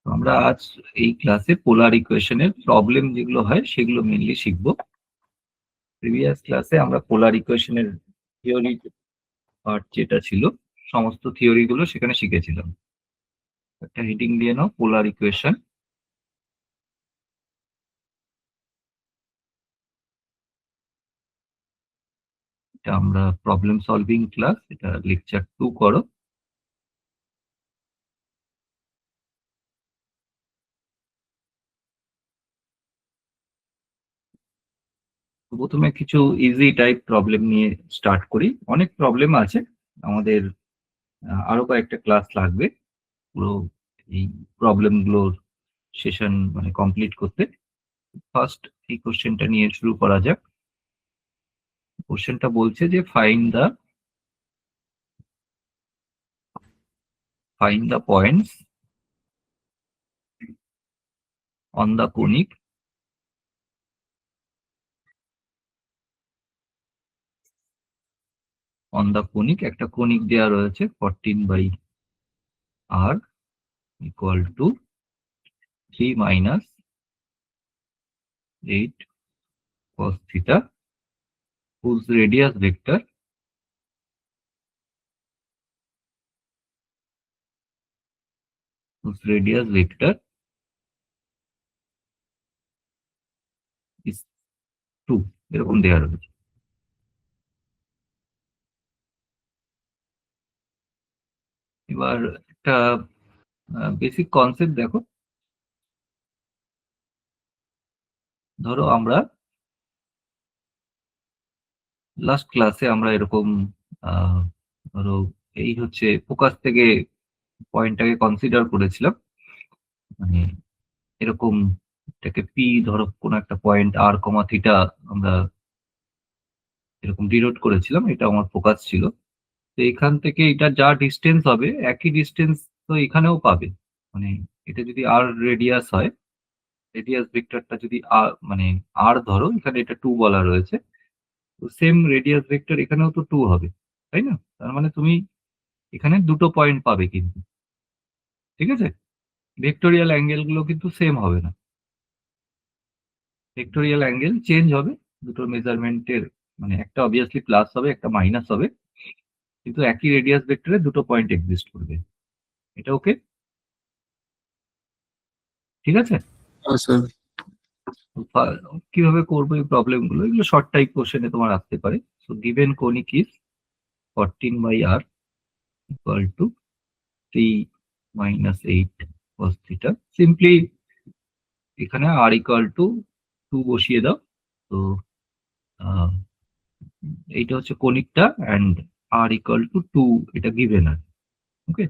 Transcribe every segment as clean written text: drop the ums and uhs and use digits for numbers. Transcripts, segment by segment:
আমরা আজ এই ক্লাসে পোলার ইকুয়েশনের প্রবলেম যেগুলো হয় সেগুলো মেনলি শিখব। প্রিভিয়াস ক্লাসে আমরা পোলার ইকুয়েশনের থিওরি পার্ট যেটা ছিল সমস্ত থিওরি গুলো সেখানে শিখেছিলাম। একটা হেডিং দিয়ে নাও, পোলার ইকুয়েশন। এটা আমরা প্রবলেম সলভিং ক্লাস, এটা লেকচার 2 করো। প্রথমে কিছু ইজি টাইপ প্রবলেম নিয়ে স্টার্ট করি। অনেক প্রবলেম আছে, আমাদের আরো কয়েকটা ক্লাস লাগবে পুরো এই প্রবলেম গুলোর সেশন মানে কমপ্লিট করতে। ফার্স্ট এই কোশ্চেনটা নিয়ে শুরু করা যাক। কোশ্চেনটা বলছে যে find the points on the conic একটা কনিক দেওয়া রয়েছে 14/r equal to 3 minus 8 cos theta whose radius vector is 2 এরকম দেওয়া রয়েছে। এবার একটা বেসিক কনসেপ্ট দেখো। ধরো আমরা লাস্ট ক্লাসে আমরা এরকম ধরো এই হচ্ছে ফোকাস থেকে পয়েন্টটাকে কনসিডার করেছিলাম, মানে এরকম এটাকে পি ধরো কোন একটা পয়েন্ট আর কমা থিটা আমরা এরকম ডিনোট করেছিলাম, এটা আমার ফোকাস ছিল। তো এখান থেকে এটা যা ডিস্টেন্স হবে একই ডিস্টেন্স তো এখানেও পাবে। মানে এটা যদি আর রেডিয়াস হয়, রেডিয়াস ভেক্টরটা যদি আর মানে আর ধরো এখানে এটা 2 বলা রয়েছে, তো সেম রেডিয়াস ভেক্টর এখানেও তো 2 হবে, তাই না? তার মানে তুমি এখানে দুটো পয়েন্ট পাবে কিন্তু, ঠিক আছে? ভেক্টোরিয়াল অ্যাঙ্গেল গুলো কিন্তু সেম হবে না, ভেক্টোরিয়াল অ্যাঙ্গেল চেঞ্জ হবে দুটো মেজারমেন্টের, মানে একটা অবভিয়াসলি প্লাস হবে একটা মাইনাস হবে, কিন্তু একই রেডিয়াস ভেক্টরে দুটো পয়েন্ট এক্সিস্ট করবে। এটা ওকে? ঠিক আছে। স্যার কিভাবে করবো এই প্রবলেম গুলো, এগুলো শর্ট টাইপ কোশ্চেনে তোমার আসতে পারে। So given conic is 14/r equal to 3 minus 8 cos theta. Simply এখানে r equal to 2 বসিয়ে দাও। তো এইটা হচ্ছে কোনিকটা অ্যান্ড r equal to 2 এটা গিভেন আছে। ওকে,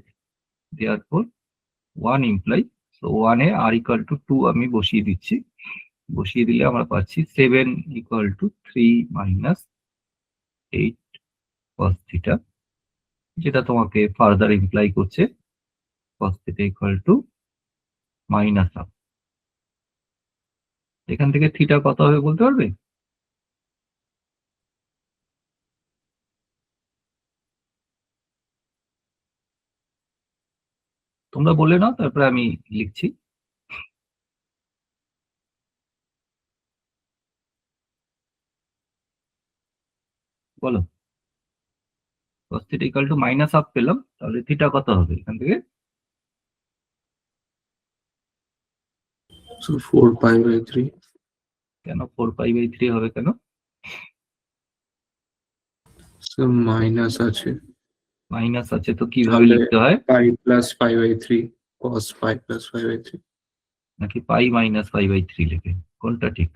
দেয়ারফর 1 ইমপ্লাই, সো 1 এ r equal to 2 আমি বসিয়ে দিচ্ছি। বসিয়ে দিলে আমরা পাচ্ছি 7 equal to 3 minus 8 cos theta, যেটা তোমাকে ফার্দার ইমপ্লাই করছে cos theta equal to minus half. এখান থেকে থিটা কত হবে বলতে পারবে? তোমরা বলে নাও, তারপরে আমি লিখছি। বলো। cos theta equal to minus half পেলাম, তাহলে থিটা কত হবে এখান থেকে? 4π/3। কেন 4π/3 হবে কেন? স্যার মাইনাস আছে, মাইনাস আছে তো কিভাবে তাহলে লিখতে হয়? Pi plus π/3 cos pi plus π/3। নাকি পাই মাইনাস পাই/3 লিখে? কোনটা ঠিক?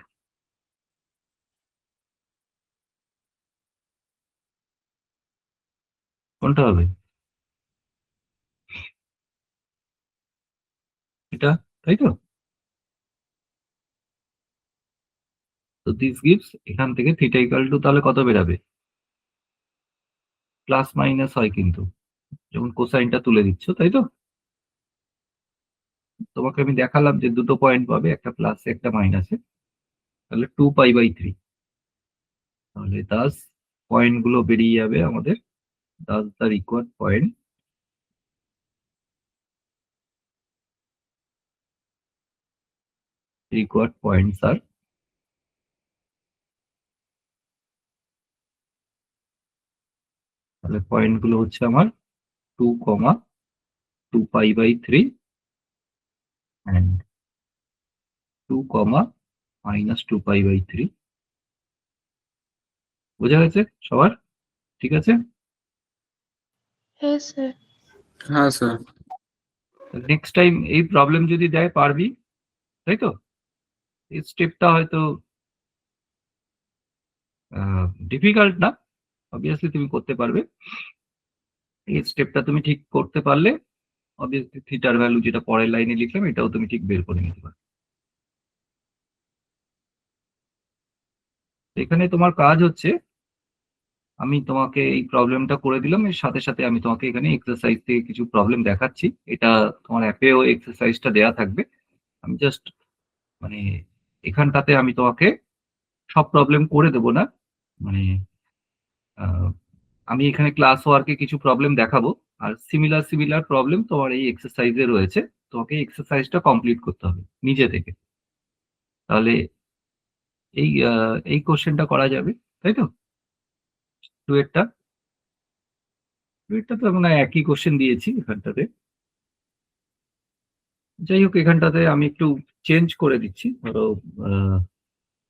কোনটা হবে? এটা, তাই তো? তো দিস গিভস, এখান থেকে থিটা ইকুয়াল টু তাহলে কত বেরাবে? প্লাস মাইনাস হয় কিন্তু, যেমন কোসাইনটা তুলে দিচ্ছ, তাই তো? তোমাকে আমি দেখালাম যে দুটো পয়েন্ট পাবে, একটা প্লাসে একটা মাইনাসে, তাহলে 2π/3। তাহলে দাস পয়েন্ট গুলো বেরিয়ে যাবে আমাদের, thus the required point required points আর তাহলে পয়েন্ট গুলো হচ্ছে আমার 2,2π/3 and 2, -2π/3। বোঝা গেছে সবার? ঠিক আছে। Yes, sir. হ্যাঁ স্যার। নেক্সট টাইম এই প্রবলেম যদি দেয় পারবি, তাই তো? এই স্টেপটা হয়তো ডিফিকাল্ট না, অবভিয়াসলি তুমি করতে পারবে। এই স্টেপটা তুমি ঠিক করতে পারলে অবভিয়াসলি থিটার ভ্যালু যেটা পরের লাইনে লিখলাম এটাও তুমি ঠিক বের করে নিতে পারবে। এখানে তোমার কাজ হচ্ছে, আমি তোমাকে এই প্রবলেমটা করে দিলাম, এর সাথে সাথে আমি তোমাকে এখানে এক্সারসাইজ থেকে কিছু প্রবলেম দেখাচ্ছি। এটা তোমার অ্যাপেও এক্সারসাইজটা দেয়া থাকবে। আমি জাস্ট মানে এখানটাতে আমি তোমাকে সব প্রবলেম করে দেবো না, মানে আমি এখানে ক্লাস ওয়ার্কে কিছু প্রবলেম দেখাবো, আর সিমিলার প্রবলেম তোমার এই এক্সারসাইজে রয়েছে। তোমাকে এক্সারসাইজটা কমপ্লিট করতে হবে নিজে থেকে। তাহলে এই কোশ্চেনটা করা যাবে, তাই তো? ডুয়েটটা ডুয়েটটা তো মনে হয় একই কোশ্চেন দিয়েছি এখানটাতে। যাই হোক, এখানটাতে আমি একটু চেঞ্জ করে দিচ্ছি। ধরো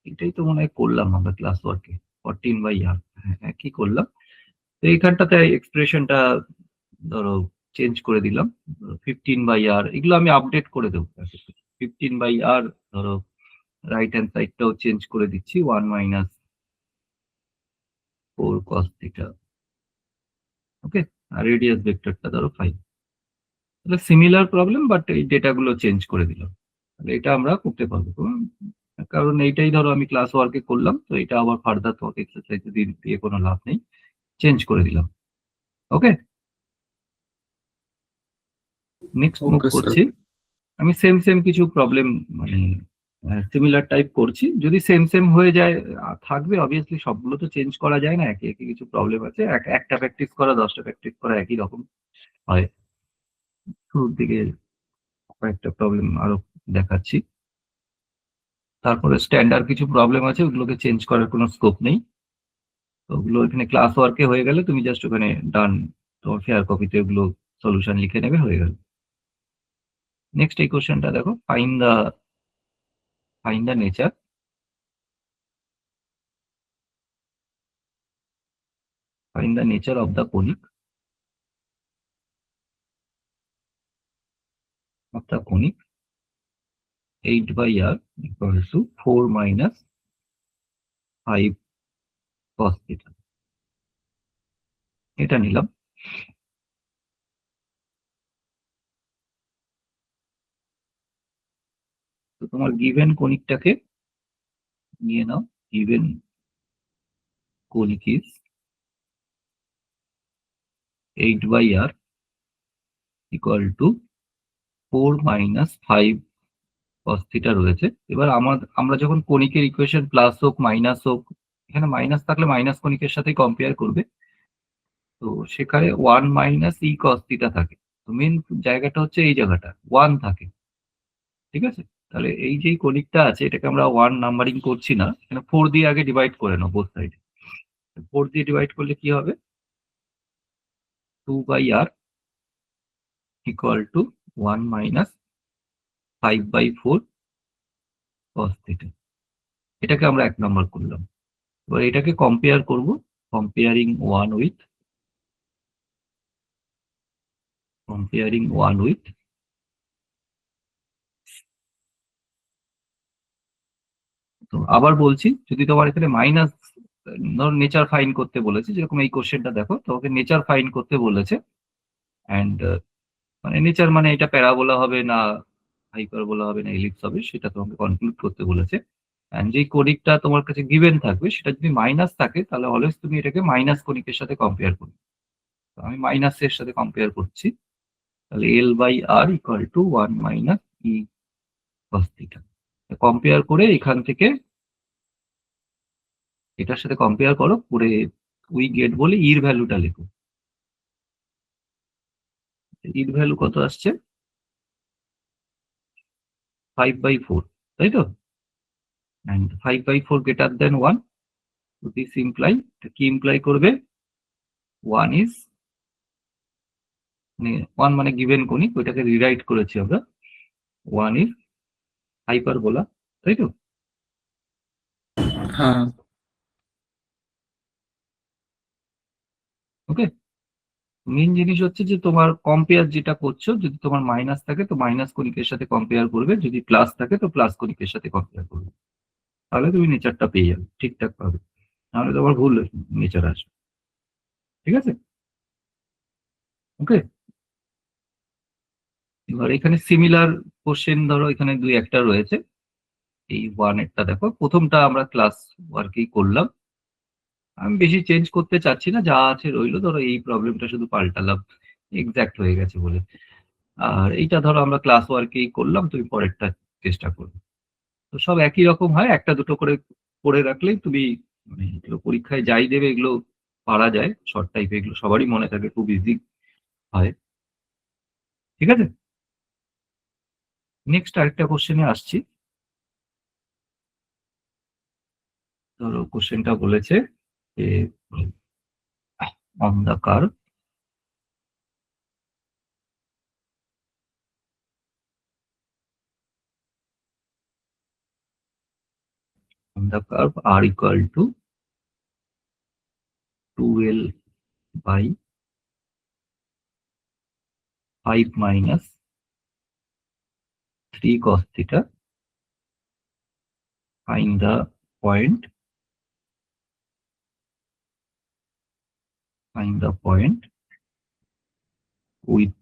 এটাই তো মনে হয় করলাম আমরা ক্লাস ওয়ার্কে, 14/r, হ্যাঁ কি করলাম। তো এইখানটাতে এক্সপ্রেশনটা ধরো চেঞ্জ করে দিলাম, 15/r, এগুলো আমি আপডেট করে দেবো। 15/r, ধরো রাইট হ্যান্ড সাইডটাও চেঞ্জ করে দিচ্ছি, 1 - 4 cos θ। ওকে, আর রেডিয়াস ভেক্টরটা ধরো 5। তাহলে সিমিলার প্রবলেম, বাট এই ডেটাগুলো চেঞ্জ করে দিলাম। তাহলে এটা আমরা করতে পারবো, কারণ এইটাই ধরো আমি ক্লাস ওয়ার্কে করলাম, তো এটা আবার ফার্দার তোমাকে এক্সারসাইজ দিয়ে কোনো লাভ নেই, চেঞ্জ করে দিলাম। ওকে, নেক্সট মুভ ওকে স্যার। করছি। আমি সেম কিছু প্রবলেম মানে সিমিলার টাইপ করছি। যদি সেম হয়ে যায় থাকবে, অবভিয়াসলি সবগুলো তো চেঞ্জ করা যায় না, একে কিছু প্রবলেম আছে। একটা প্র্যাকটিস করা 10টা প্র্যাকটিস করা একই রকম হয়। শুরুর দিকে কয়েকটা প্রবলেম আরো দেখাচ্ছি, তারপরে স্ট্যান্ডার্ড কিছু প্রবলেম আছে, ওগুলোকে চেঞ্জ করার কোনো স্কোপ নেই। তো ওগুলো এখানে ক্লাস ওয়ার্কে হয়ে গেলে তুমি জাস্ট ওখানে ডান, তোমার ফেয়ার কপিতে ওগুলো সলিউশন লিখে নেবে, হয়ে গেল। নেক্সট এই কোশ্চেনটা দেখো, find the nature of the conic 8/r equal to 4 - 5 cos θ। এটা নিলাম। তো তোমার গিভেন কনিকটাকে নিয়ে নাও। Given conic is 8/r equal to 4 - 5 cos θ রয়েছে। এবার আমরা যখন কনিকের ইকুয়েশন প্লাস হোক মাইনাস হোক, এখানে মাইনাস থাকলে মাইনাস কনিকের সাথে কম্পেয়ার করবে। তো সেখানে 1 - e cos θ থাকে। তো মেন জায়গাটা হচ্ছে এই জায়গাটা 1 থাকে, ঠিক আছে? তাহলে এই যে কনিকটা আছে এটাকে আমরা 1 নাম্বারিং করছি না, এখানে 4 দিয়ে আগে ডিভাইড করে নাও বোথ সাইডে। 4 দিয়ে ডিভাইড করলে কি হবে? 2/r equal to 1 - 5/4 cos θ। এটাকে আমরা 1 নাম্বার করলাম। এবার এটাকে কম্পেয়ার করব, কম্পেয়ারিং 1 উইথ তো আবার বলছি, যদি তোমার এখানে মাইনাস, ধর নেচার ফাইন করতে বলেছে, যেরকম এই কোশ্চেনটা দেখো, তোমাকে নেচার ফাইন করতে বলেছে। অ্যান্ড মানে নেচার মানে এটা প্যারাবোলা হবে না হাইপারবোলা হবে না এলিপস হবে, সেটা তোমাকে কনক্লুড করতে বলেছে। অ্যান্ড যেই কনিকটা তোমার কাছে গিভেন থাকবে সেটা যদি মাইনাস থাকে, তাহলে অলওয়েজ তুমি এটাকে মাইনাস কনিকের সাথে কম্পেয়ার করবে। তো আমি মাইনাসের সাথে কম্পেয়ার করছি, তাহলে L/r equal to 1 - e cos θ। Compare করে এখান থেকে এটার সাথে কম্পেয়ার করো করে উই গেট বলে ইর ভ্যালুটা লেখো। ইর ভ্যালু কত আসছে? 5/4। তাই তো? and 5/4 greater than 1, so this imply, কি ইমপ্লাই করবে? 1 is, মানে 1 মানে গিভেন কনিক, ওইটাকে রিরাইট করেছি আমরা, 1 is হাইপারবোলা, তাই তো? হ্যাঁ ওকে, মেন জিনিস হচ্ছে যে তোমার কম্পেয়ার যেটা করছো, যদি তোমার মাইনাস থাকে তো মাইনাস কনিকের সাথে কম্পেয়ার করবে, যদি প্লাস থাকে তো প্লাস কনিকের সাথে কম্পেয়ার করবে, তাহলে তুমি নেচারটা পেয়ে যাবে ঠিকঠাক পাবে, নাহলে তোমার ভুল নেচার আসবে। ঠিক আছে? ওকে, এবার এখানে সিমিলার কোশ্চেন ধরো এখানে দুই একটা রয়েছে। এই 1 এরটা দেখো, প্রথমটা আমরা ক্লাস ওয়ার্কেই করলাম, আমি বেশি চেঞ্জ করতে চাচ্ছি না, যা আছে রইলো, ধরো এই প্রবলেমটা শুধু পাল্টালাম এক্সাক্ট হয়ে গেছে বলে। আর এইটা ধরো আমরা ক্লাস ওয়ার্কেই করলাম, তুমি পরেরটা চেষ্টা করবে। তো সব একই রকম হয়, একটা দুটো করে করে রাখলেই তুমি, মানে এগুলো পরীক্ষায় যাই দেবে এগুলো পারা যায়, শর্ট টাইপে এগুলো সবারই মনে থাকে, খুব ইজি হয়। ঠিক আছে, নেক্সট আরেকটা কোশ্চেনে আসছি। ধরো কোশ্চেনটা বলেছে যে on the curve r equal to 2l by 5 minus 3 cos theta, find the point with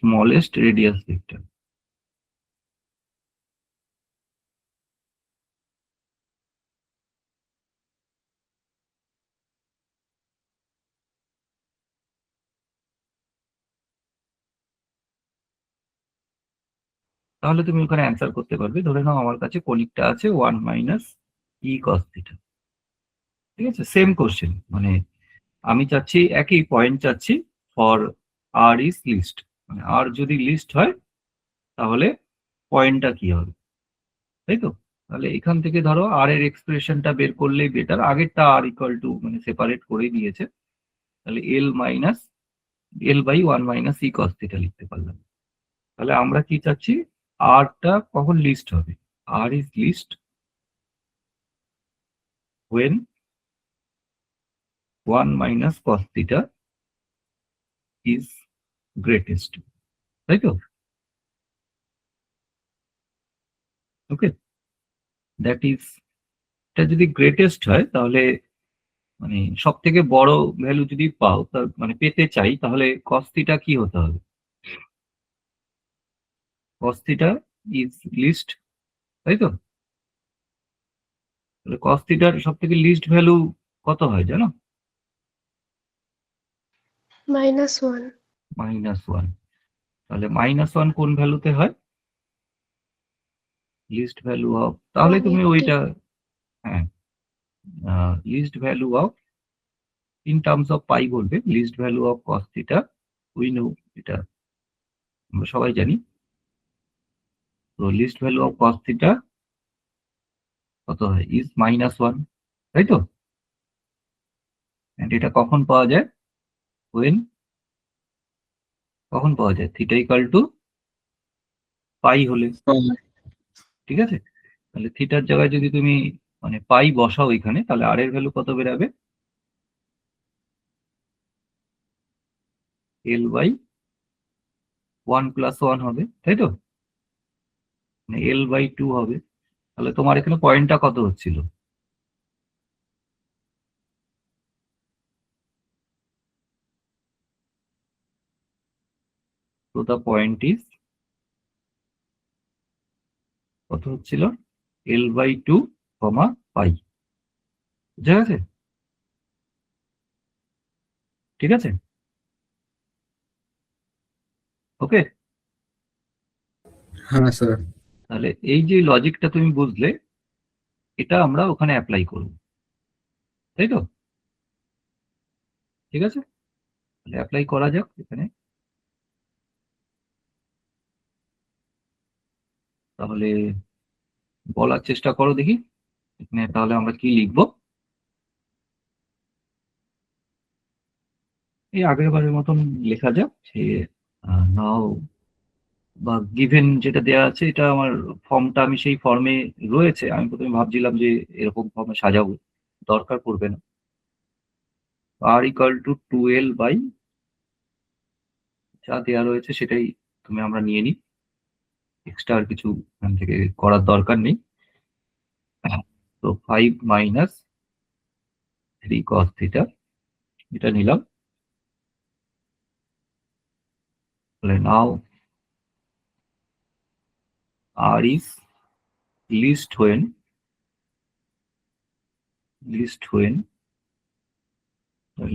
smallest radius vector. তাহলে তুমি ওখানে অ্যান্সার করতে পারবে, ধরে নাও আমার কাছে কনিকটা আছে 1 মাইনাস ই cos থিটা। ঠিক আছে, সেম কোশ্চেন, মানে আমি চাচ্ছি একই পয়েন্ট চাচ্ছি ফর আর ইজ লিস্ট, মানে আর যদি লিস্ট হয় তাহলে পয়েন্টটা কি হবে, তাই তো? তাহলে এখান থেকে ধরো আর এর এক্সপ্রেশনটা বের করলেই বেটার, আগেরটা আর ইকুয়াল টু মানে সেপারেট করে দিয়েছে, তাহলে L by 1 minus e cos theta লিখতে পারলাম। তাহলে আমরা কি চাচ্ছি, আরটা কখন লিস্ট হবে? আর is list when 1 minus cos theta is greatest, তাই তো? ওকে, দ্যাট ইজ, এটা যদি গ্রেটেস্ট হয় তাহলে, মানে সব থেকে বড় ভ্যালু যদি পাও, মানে পেতে চাই, তাহলে cos theta কি হতে হবে? cos theta is লিস্ট, তাই তো? তাহলে cos theta সব থেকে লিস্ট ভ্যালু কত হয় জানো? -1. -1। তাহলে -1 কোন ভ্যালুতে হয়? লিস্ট ভ্যালু অফ, তাহলে তুমি 180. ওইটা, হ্যাঁ, least value of in terms of pi বলবে, least value of cos theta we know, এটা আমরা সবাই জানি। তো least value of cos theta কত হয়? ইজ -1, তাই তো? And এটা কখন পাওয়া যায়? when, কখন পাওয়া যায়? থিটা ইকাল টু পাই হলে। ঠিক আছে, তাহলে থিটার জায়গায় যদি তুমি মানে পাই বসাও এখানে, তাহলে আর এর ভ্যালু কত বেরাবে? এল বাই 1 প্লাস 1 হবে, তাই তো? মানে এল বাই 2 হবে। তাহলে তোমার এখানে পয়েন্টটা কত হচ্ছিল? তো দ্য পয়েন্ট ইজ কত হচ্ছিল? এল বাই 2 কমা পাই। বুঝা গেছে? ঠিক আছে, ওকে। হ্যাঁ স্যার। তাহলে এই যে লজিকটা তুমি বুঝলে, এটা আমরা ওখানে অ্যাপ্লাই করব, তাই তো? ঠিক আছে, তাহলে অ্যাপ্লাই করা যাক এখানে। তাহলে বলার চেষ্টা করো দেখি এখানে তাহলে আমরা কি লিখবো। এই আগের বারের মতন লেখা যাক যে নাও বা গিভেন যেটা দেয়া আছে এটা আমার ফর্মটা আমি সেই ফর্মে রয়েছে। আমি প্রথমে ভাবছিলাম যে এরকম ফর্মে সাজাবো, দরকার পড়বে না। r equal to 2l by যা দেয়া রয়েছে সেটাই তুমি আমরা নিয়ে নিই, এক্সট্রা আর কিছু এখান থেকে করার দরকার নেই। তো 5 মাইনাস 3 cos থিটা এটা নিলাম। তাহলে now r is least when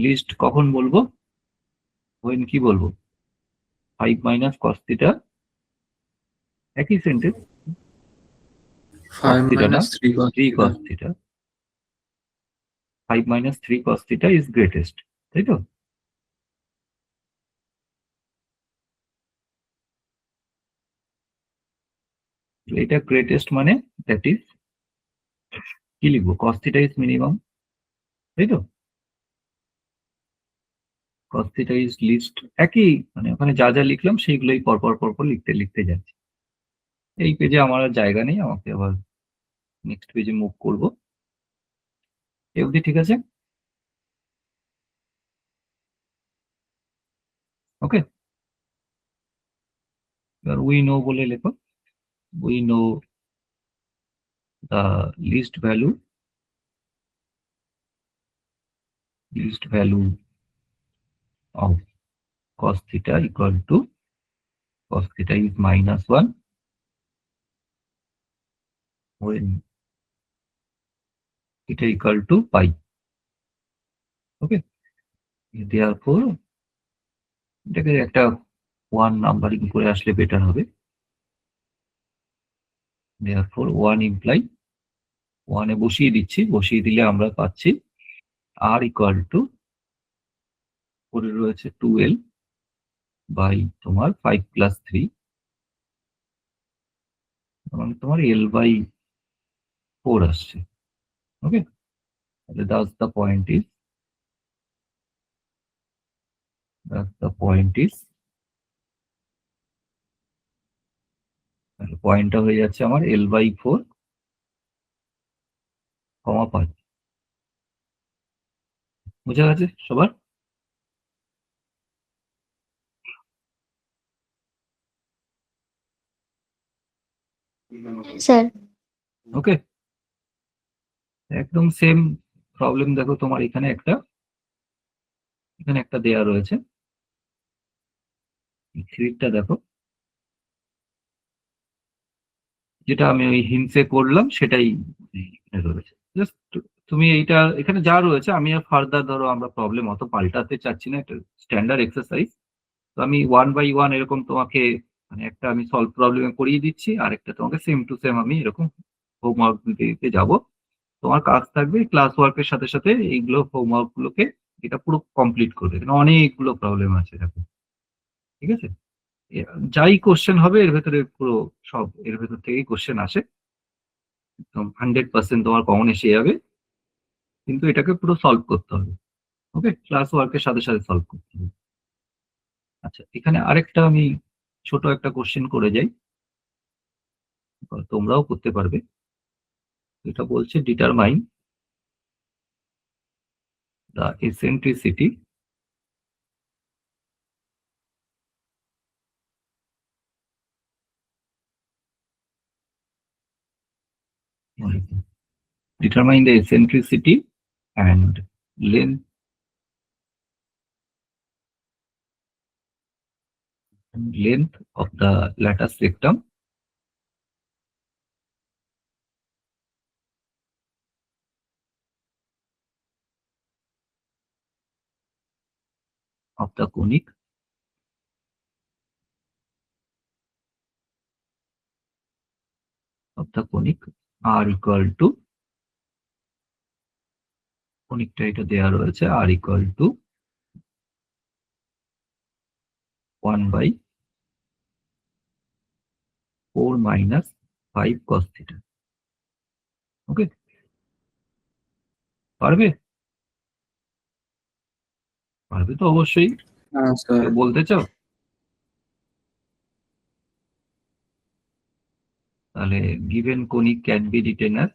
least কখন বলবো, when কি বলবো, 5 মাইনাস cos থিটা একই সেন্টেন্স, 5 theta না, minus 3 cos 3 theta. cos theta, 5 minus 3 cos theta is greatest, তাই তো? এটা গ্রেটেস্ট মানে দ্যাট ইজ কি লিখবো, cos theta is minimum, তাই তো? cos theta is least, একই মানে ওখানে যা যা লিখলাম সেইগুলোই পরপর লিখতে যাচ্ছি। এই পেজে আমার আর জায়গা নেই, আমাকে আবার নেক্সট পেজে মুভ করব। এই অবধি ঠিক আছে? ওকে, এবার উই নো বলে লেখো, we know the least value of cos theta equal to cos theta is minus 1 when theta equal to pi. Okay, therefore এটাকে একটা 1 নাম্বারিং করে আসলে বেটার হবে। therefore 1 imply 1 এ বসিয়ে দিচ্ছি, বসিয়ে দিলে আমরা পাচ্ছি r equal to পরে রয়েছে 2l বাই তোমার 5 plus 3 মানে তোমার l বাই 4 আসছে। ওকে, তাহলে that's the point is পয়েন্টটা হয়ে যাচ্ছে আমার l বাই 4 কমা 5। বোঝা গেছে সবার? স্যার ওকে, একদম সেম প্রবলেম দেখো তোমার এখানে একটা দেয়া রয়েছে, থ্রিটা দেখো যেটা আমি ওই হিন্সে করলাম সেটাই এখানে রয়েছে। জাস্ট তুমি এইটা এখানে যা রয়েছে আমি আর ফার্দার ধরো আমরা প্রবলেম অত পাল্টাতে চাচ্ছি না, এটা স্ট্যান্ডার্ড এক্সারসাইজ। তো আমি 1 বাই 1 এরকম তোমাকে মানে একটা আমি সলভ প্রবলেমে করিয়ে দিচ্ছি, আর একটা তোমাকে সেম টু সেম আমি এরকম হোমওয়ার্ক দিতে যাবো। তোমার কাজ থাকবে ক্লাস ওয়ার্কের সাথে সাথে এইগুলো হোমওয়ার্ক গুলোকে এটা পুরো কমপ্লিট করবে, এখানে অনেকগুলো প্রবলেম আছে দেখো, ঠিক আছে? যাই কোশ্চেন হবে এর ভেতরে পুরো সব এর ভেতর থেকেই কোশ্চেন আসে, একদম 100% তোমার কমন এসে যাবে, কিন্তু এটাকে পুরো সলভ করতে হবে। ওকে, ক্লাস ওয়ার্কের সাথে সাথে সলভ করতে হবে। আচ্ছা, এখানে আরেকটা আমি ছোট একটা কোশ্চেন করে যাই, তোমরাও করতে পারবে। এটা বলছে determine the eccentricity and length of the lattice rectum of the conic r equal to কনিকটা এটা দেওয়া রয়েছে r equal to 1 by 4 minus 5 cos theta. ওকে, পারবে? পারবে তো অবশ্যই। হ্যাঁ স্যার। কেউ বলতে চাও? তাহলে given conic can be written as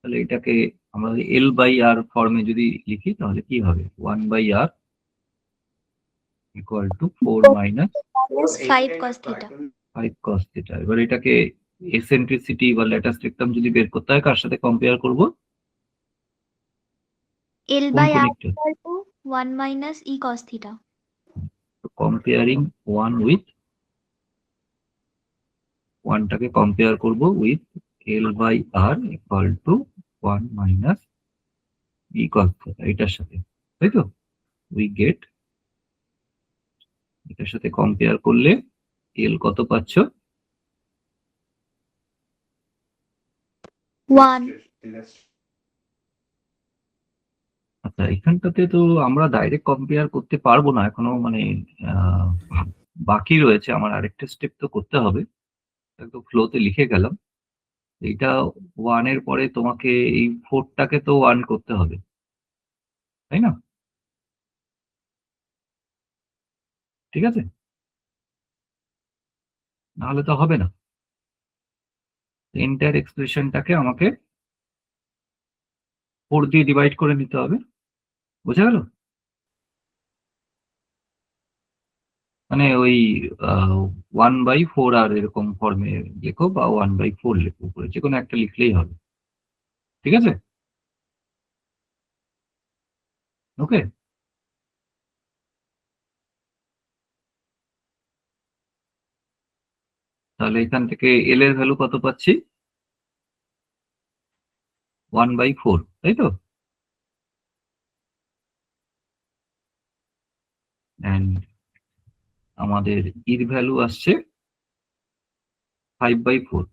তাহলে এটাকে আমরা L বাই R ফর্মে যদি লিখি তাহলে কি হবে? 1 by R equal to 4 minus minus 5 cos theta. 5 cos theta। এবার এটাকে এসেন্ট্রিসিটি বা ল্যাটাস রেক্টাম যদি বের করতে হয় কার সাথে কম্পেয়ার করব? L কোন by R কনিকটা? equal to 1 minus e cos theta. Comparing 1 with 1টাকে কম্পেয়ার করব with L by R equal to 1 minus e cos theta এটার সাথে, তাই তো? উই গেট এটার সাথে কম্পেয়ার করলে L কত পাচ্ছ? 1. আচ্ছা, এখানটাতে তো আমরা ডাইরেক্ট কম্পেয়ার করতে পারবো না এখনো, মানে আহ, বাকি রয়েছে আমার আরেকটা স্টেপ তো করতে হবে। একদম ফ্লোতে লিখে গেলাম। এইটা 1 এর পরে তোমাকে এই 4টাকে তো 1 করতে হবে, তাই না? ঠিক আছে, নাহলে তো হবে না। এন্টায়ার এক্সপ্রেশনটাকে আমাকে 4 দিয়ে ডিভাইড করে নিতে হবে। বোঝা গেল? মানে ওই 1/4 আর এরকম ফর্মে লেখো বা 1/4 লেখো, উপরে যে কোনো একটা লিখলেই হবে। ঠিক আছে, ওকে। তাহলে এখান থেকে এল এর ভ্যালু কত পাচ্ছি? 1/4, তাই তো? অ্যান্ড আমাদের ইর ভ্যালু আসছে 5/4।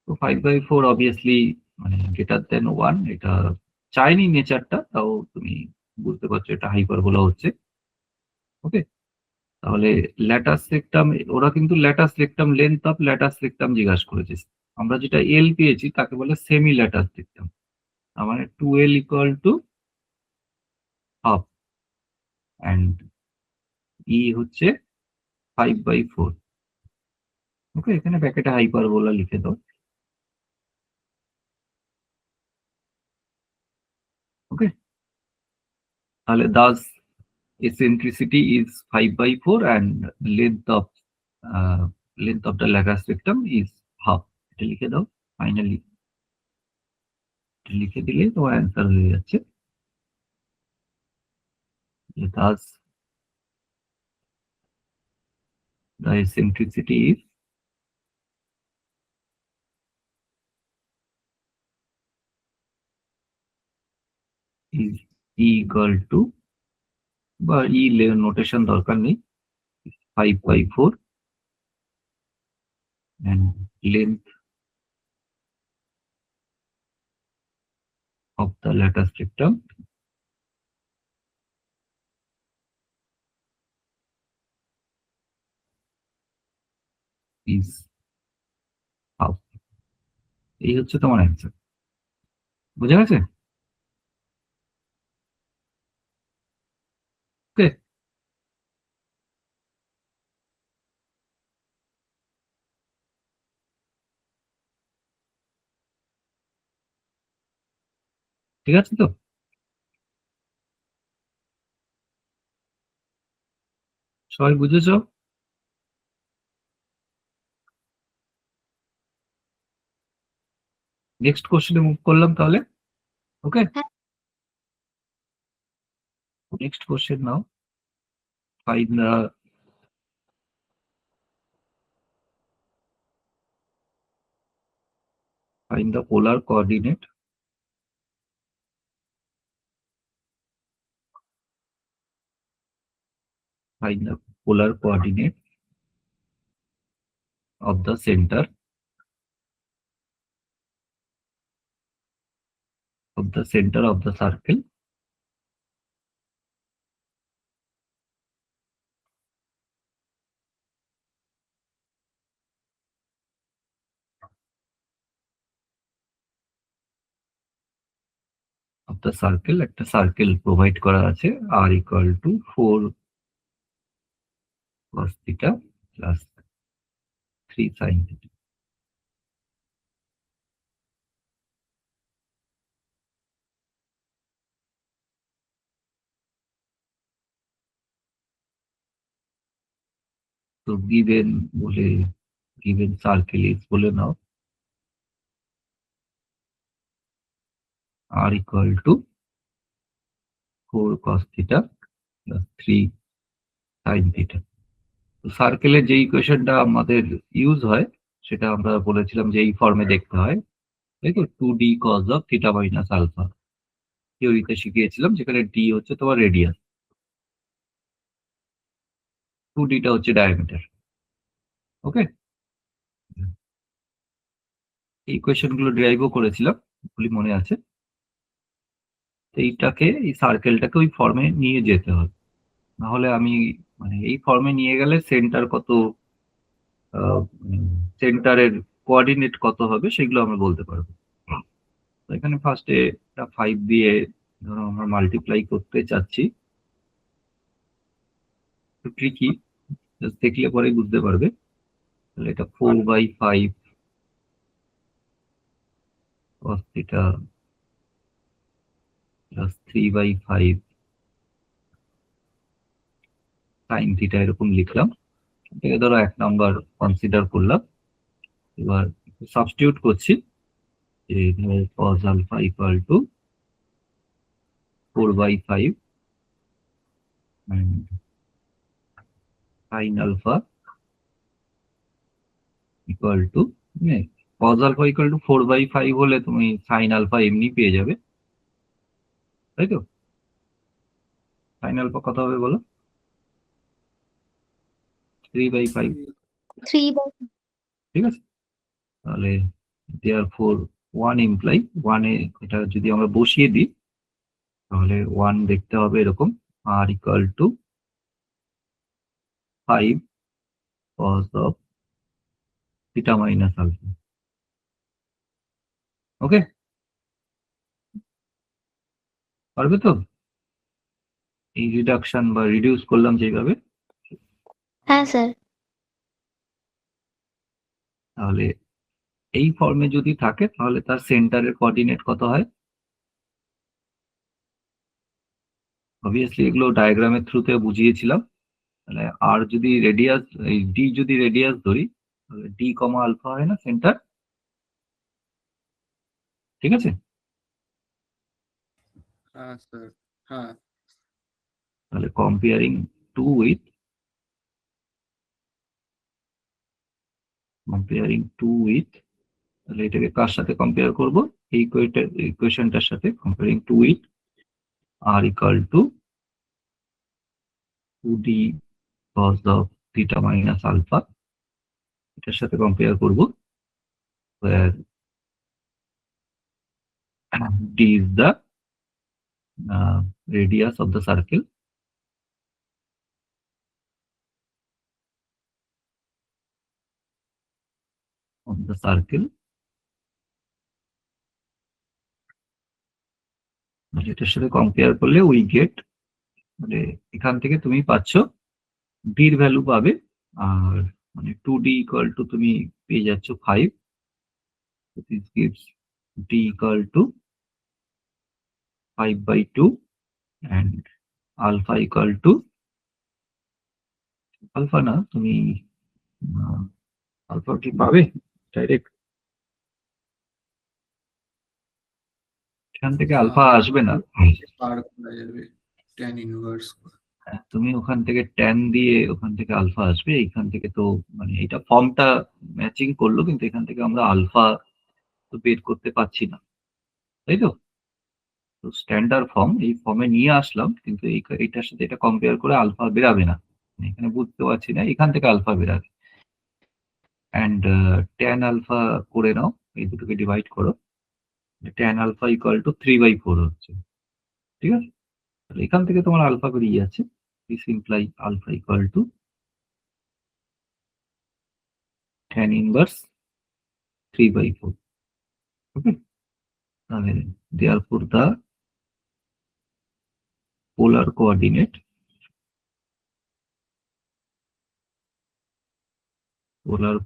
তো 5/4 অবভিয়াসলি মানে গ্রেটার দেন 1, এটা চাইনি নেচারটা, তাও তুমি বুঝতে পারছো এটা হাইপারবোলা হচ্ছে। ওকে, তাহলে ল্যাটাস রেক্টাম, ওরা কিন্তু ল্যাটাস রেক্টাম লেন্থ অফ ল্যাটাস রেক্টাম জিজ্ঞাসা করেছে। আমরা যেটা এল পেয়েছি তাকে বলে সেমি ল্যাটাস রেক্টাম। মানে 2L equal to half and e হচ্ছে 5/4। ওকে, এখানে ব্যাকেটে হাইপারবোলা লিখে দাও। ওকে, তাহলে Das eccentricity is 5/4 and length of the lattice rectum is half। এটা লিখে দাও ফাইনালি, লিখে দিলে তোমার অ্যান্সার হয়ে যাচ্ছে। Thus the eccentricity is E equal to, বা ই নোটেশন দরকার নেই, 5/4 and length of the lattice rectum is half। এই হচ্ছে তোমার অ্যান্সার। বুঝা গেছে? ওকে, ঠিক আছে তো? সবাই বুঝেছো? নেক্সট কোশ্চেনে মুভ করলাম তাহলে। ওকে, নেক্সট কোশ্চেন নাও। find the polar coordinate find the polar coordinate of the center of the the center of the circle একটা সার্কেল প্রোভাইড করা আছে r equal to 4 cos theta plus 3 sin theta. তো given circle is বলে নাও r equal to 4 cos theta plus 3 sin theta. তো সার্কেলের যে ইকুয়েশনটা আমাদের use হয় সেটা আমরা বলেছিলাম যে এই ফর্মে দেখতে হয়, তাই তো 2d cos of theta minus alpha থিওরিতে শিখিয়েছিলাম, যেখানে d হচ্ছে তোমার রেডিয়াস, 2d টা হচ্ছে ডায়ামিটার। ওকে, এই ইকুয়েশন গুলো ডিরাইভও করেছিলাম বলে মনে আছে। এইটাকে এই সার্কেলটাকে ওই ফর্মে নিয়ে যেতে হবে, নাহলে আমি মানে এই ফর্মে নিয়ে গেলে সেন্টারের কোঅর্ডিনেট কত হবে সেগুলো আমরা বলতে পারবো। তো এখানে ফার্স্টে 5 দিয়ে ধরো আমরা মাল্টিপ্লাই করতে চাচ্ছি, ট্রিকি, দেখলে পরে বুঝতে পারবে। তাহলে এটা 4/5 cos theta plus 3/5 sin theta এরকম লিখলাম। এটাকে ধরো 1 নাম্বার কনসিডার করলাম। এবার সাবস্টিটিউট করছি যে cos alpha equal to 4/5 and sin alpha equal to cos alpha equal to 4/5 হলে তুমি sin alpha এমনি পেয়ে যাবে, তাই তো? sin alpha কত হবে বলো? 3/5, 3/5 ঠিক আছে? তাহলে therefore 1 imply 1 এ এটা যদি আমরা বসিয়ে দিই তাহলে 1 দেখতে হবে এরকম, r equal to 5 cos of theta minus alpha। ওকে, পারবে তো? এই রিডাকশন বা রিডিউস করলাম যেভাবে, হ্যাঁ স্যার। তাহলে এই ফর্মে যদি থাকে তাহলে তার সেন্টারের কোঅর্ডিনেট কত হয়? অবভিয়াসলি এগুলো ডায়াগ্রামের থ্রুতে বুঝিয়েছিলাম। তাহলে আর যদি রেডিয়াস, এই ডি যদি রেডিয়াস ধরি তাহলে ডি কমা আলফা হয় না সেন্টার, ঠিক আছে? হ্যাঁ স্যার, হ্যাঁ। তাহলে কম্পেয়ারিং 2 উইথ তাহলে এটাকে কার সাথে কম্পেয়ার করব? এই ইকুয়েশনটার সাথে, comparing 2 with r equal to 2d cos of theta minus alpha, এটার সাথে কম্পেয়ার করব, where d is the radius of the circle এটার সাথে কম্পেয়ার করলে উই গেট, মানে এখান থেকে তুমি পাচ্ছ ডি এর ভ্যালু পাবে, আর মানে 2d equal to তুমি পেয়ে যাচ্ছ 5, this gives d equal to 5/2 and alpha equal to alpha না, তুমি আলফা কি পাবে ডাইরেক্ট? এখান থেকে আলফা আসবে না, পার করা যাবে tan ইনভার্স। তুমি ওখান থেকে ট্যান দিয়ে ওখান থেকে আলফা আসবে, এইখান থেকে তো মানে এটা ফর্মটা ম্যাচিং করলো, কিন্তু এখান থেকে আমরা আলফা তো বের করতে পারছি না, তাই তো? তো স্ট্যান্ডার্ড ফর্ম, এই ফর্মে নিয়ে আসলাম, কিন্তু এইটার সাথে এটা কম্পেয়ার করে আলফা বেরাবে না, এখানে বুঝতে পারছি না, এখান থেকে আলফা বেরাবে। অ্যান্ড ট্যান আলফা করে নাও, এই দুটোকে ডিভাইড করো, tan আলফা ইকুয়াল টু 3/4 হচ্ছে, ঠিক আছে? তাহলে এখান থেকে তোমার আলফা বেরিয়ে যাচ্ছে, this imply alpha equal to tan inverse 3/4. Okay, তাহলে therefore the polar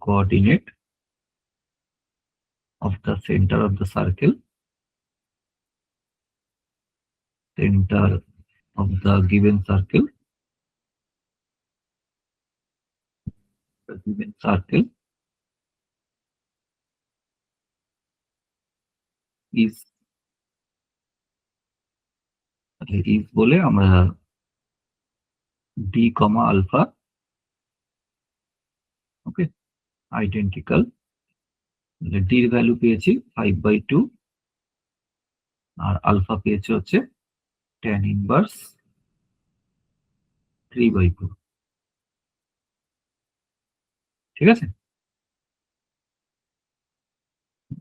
coordinate of the center of the circle, center of the given circle, is বলে আমরা d, আলফা, ওকে, আইডেন্টিক্যাল, d এর ভ্যালু পেয়েছি 5/2 আর আলফা পেয়েছে হচ্ছে tan inverse 3/4. ঠিক আছে,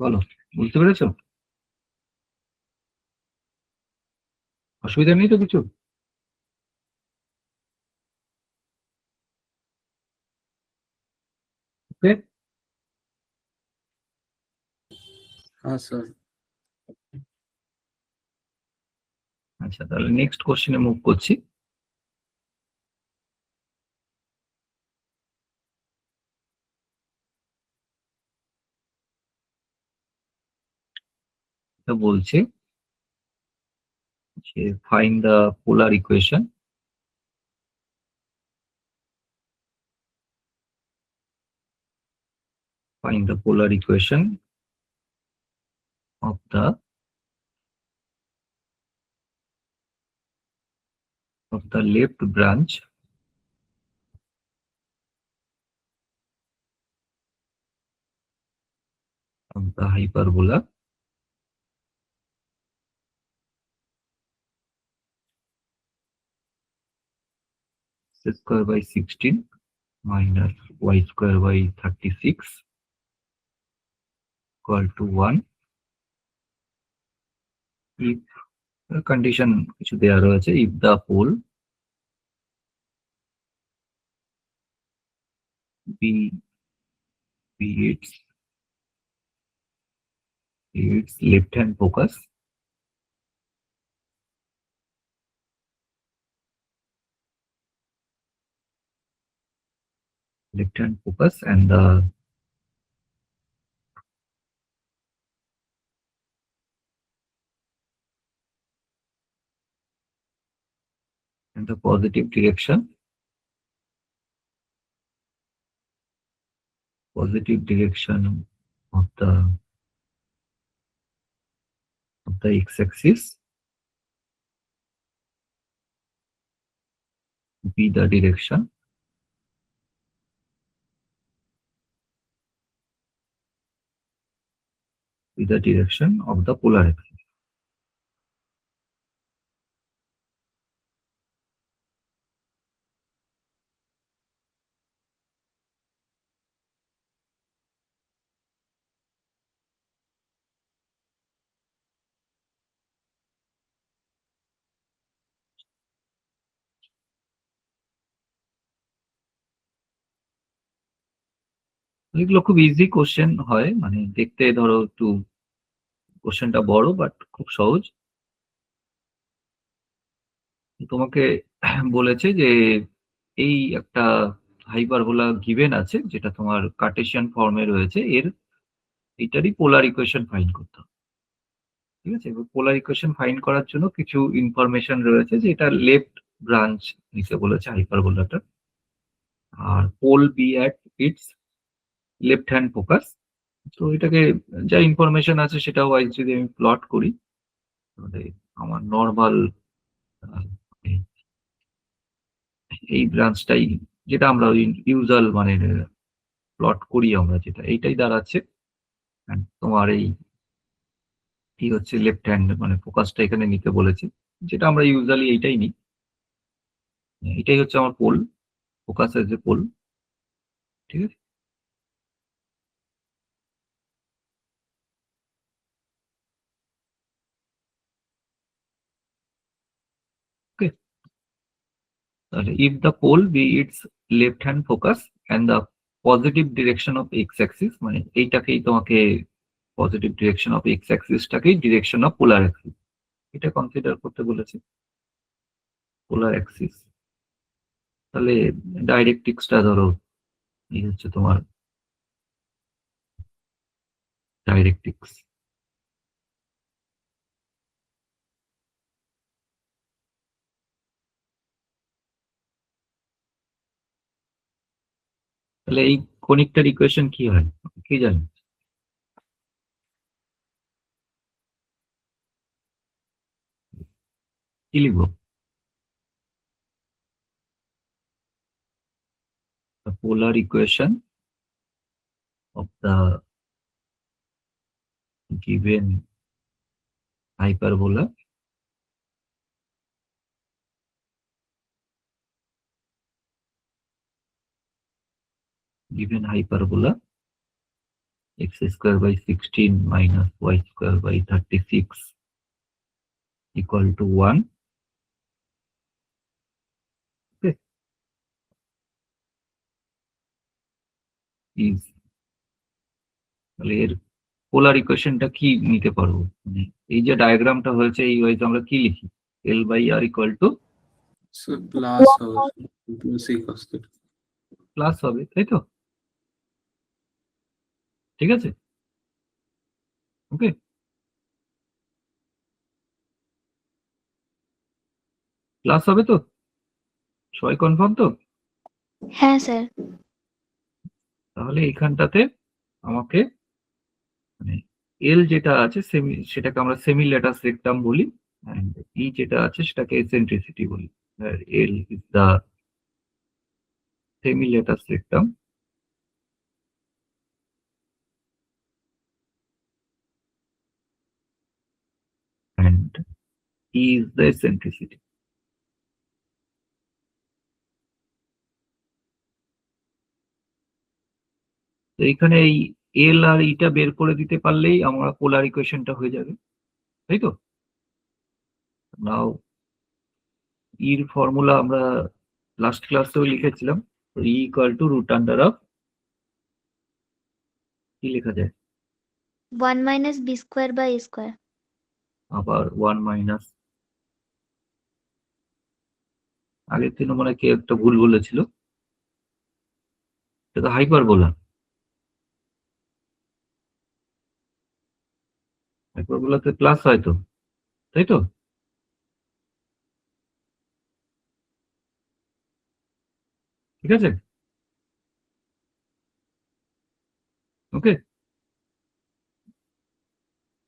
বলো, বুঝতে পেরেছো? অসুবিধা নেই তো কিছু? ওকে, हाँ सर। আচ্ছা, তাহলে নেক্সট কোশ্চেনে মুভ করছি। এটা বলছে যে find the polar equation of the left branch of the hyperbola x square by 16 minus y square by 36 equal to 1 if condition কিছু দেওয়া রয়েছে, if the pole be its left hand focus and the positive direction of the x-axis be the direction of the polar axis. এগুলো খুব easy question হয়, মানে দেখতে ধরো একটু কোশ্চেনটা বড় বাট খুব সহজ। তোমাকে বলেছে যে এই একটা হাইপারবোলা গিভেন আছে যেটা তোমার কার্টেসিয়ান ফর্মে রয়েছে, এটারই পোলার ইকুয়েশন ফাইন্ড করতে হবে। ঠিক আছে, এবার পোলার ইকুয়েশন ফাইন্ড করার জন্য কিছু ইনফরমেশন রয়েছে যে এটা লেফট ব্রাঞ্চ নিতে বলেছে হাইপারবোলাটা, আর pole be at its left hand focus. তো এটাকে যা ইনফরমেশন আছে সেটা ওয়াইজ যদি আমি প্লট করি, তাহলে আমার নর্মাল এই ব্রাঞ্চটাই, যেটা আমরা ইউজুয়াল মানে প্লট করি আমরা, যেটা এইটাই দাঁড়াচ্ছে। And তোমার এই কি হচ্ছে লেফট হ্যান্ড মানে ফোকাসটা এখানে নিতে বলেছে, যেটা আমরা ইউজুয়ালি এইটাই নিই। এটাই হচ্ছে আমার পোল, ফোকাসের যে পোল। ঠিক আছে, if the pole be its left hand focus and the positive direction of x axis, মানে এইটাকেই তোমাকে পজিটিভ ডিরেকশন অফ এক্স অ্যাক্সিসটাকেই ডিরেকশন অফ পোলার অ্যাক্সিস এটা কনসিডার করতে বলেছে। পোলার অ্যাক্সিস তাহলে ডাইরেক্ট্রিক্সটা ধরো এই হচ্ছে তোমার ডাইরেক্ট্রিক্স। তাহলে এই কনিকটার ইকুয়েশন কি হয় কি জানেন? কি লিখবো? The polar equation of the given hyperbola x square by 16 minus y square by 36 equal to 1. Okay. Is তাহলে এর পোলার ইকুয়েশনটা কি নিতে পারবো? মানে এই যে ডায়াগ্রামটা হয়েছে এই ওয়াইজ আমরা কি লিখি? L by R equal to So plus or plus equals to plus হবে, তাই তো? ঠিক আছে, ওকে। প্লাস হবে তো? সবাই কনফার্ম তো? হ্যাঁ স্যার। তাহলে এখানটাতে আমাকে মানে এল যেটা আছে সেটাকে আমরা সেমি ল্যাটাস রেক্টাম বলি, এন্ড ই যেটা আছে সেটাকে এসেন্ট্রিসিটি বলি। L is the semi latus rectum and E is the eccentricity. তো এখানে এই এল আর ইটা বের করে দিতে পারলেই আমরা পোলার ইকুয়েশনটা হয়ে যাবে, তাই তো? নাও ইর ফর্মুলা আমরা লাস্ট ক্লাসেও লিখেছিলাম, e equal to root under of কি লেখা যায়? 1 minus b square by a square. আবার 1 মাইনাস, আগের দিন মনে হয় কে একটা ভুল বলেছিল, এটা হাইপারবোলা। হাইপারবোলাতে প্লাস হয় তো, তাই তো? ঠিক আছে, ওকে।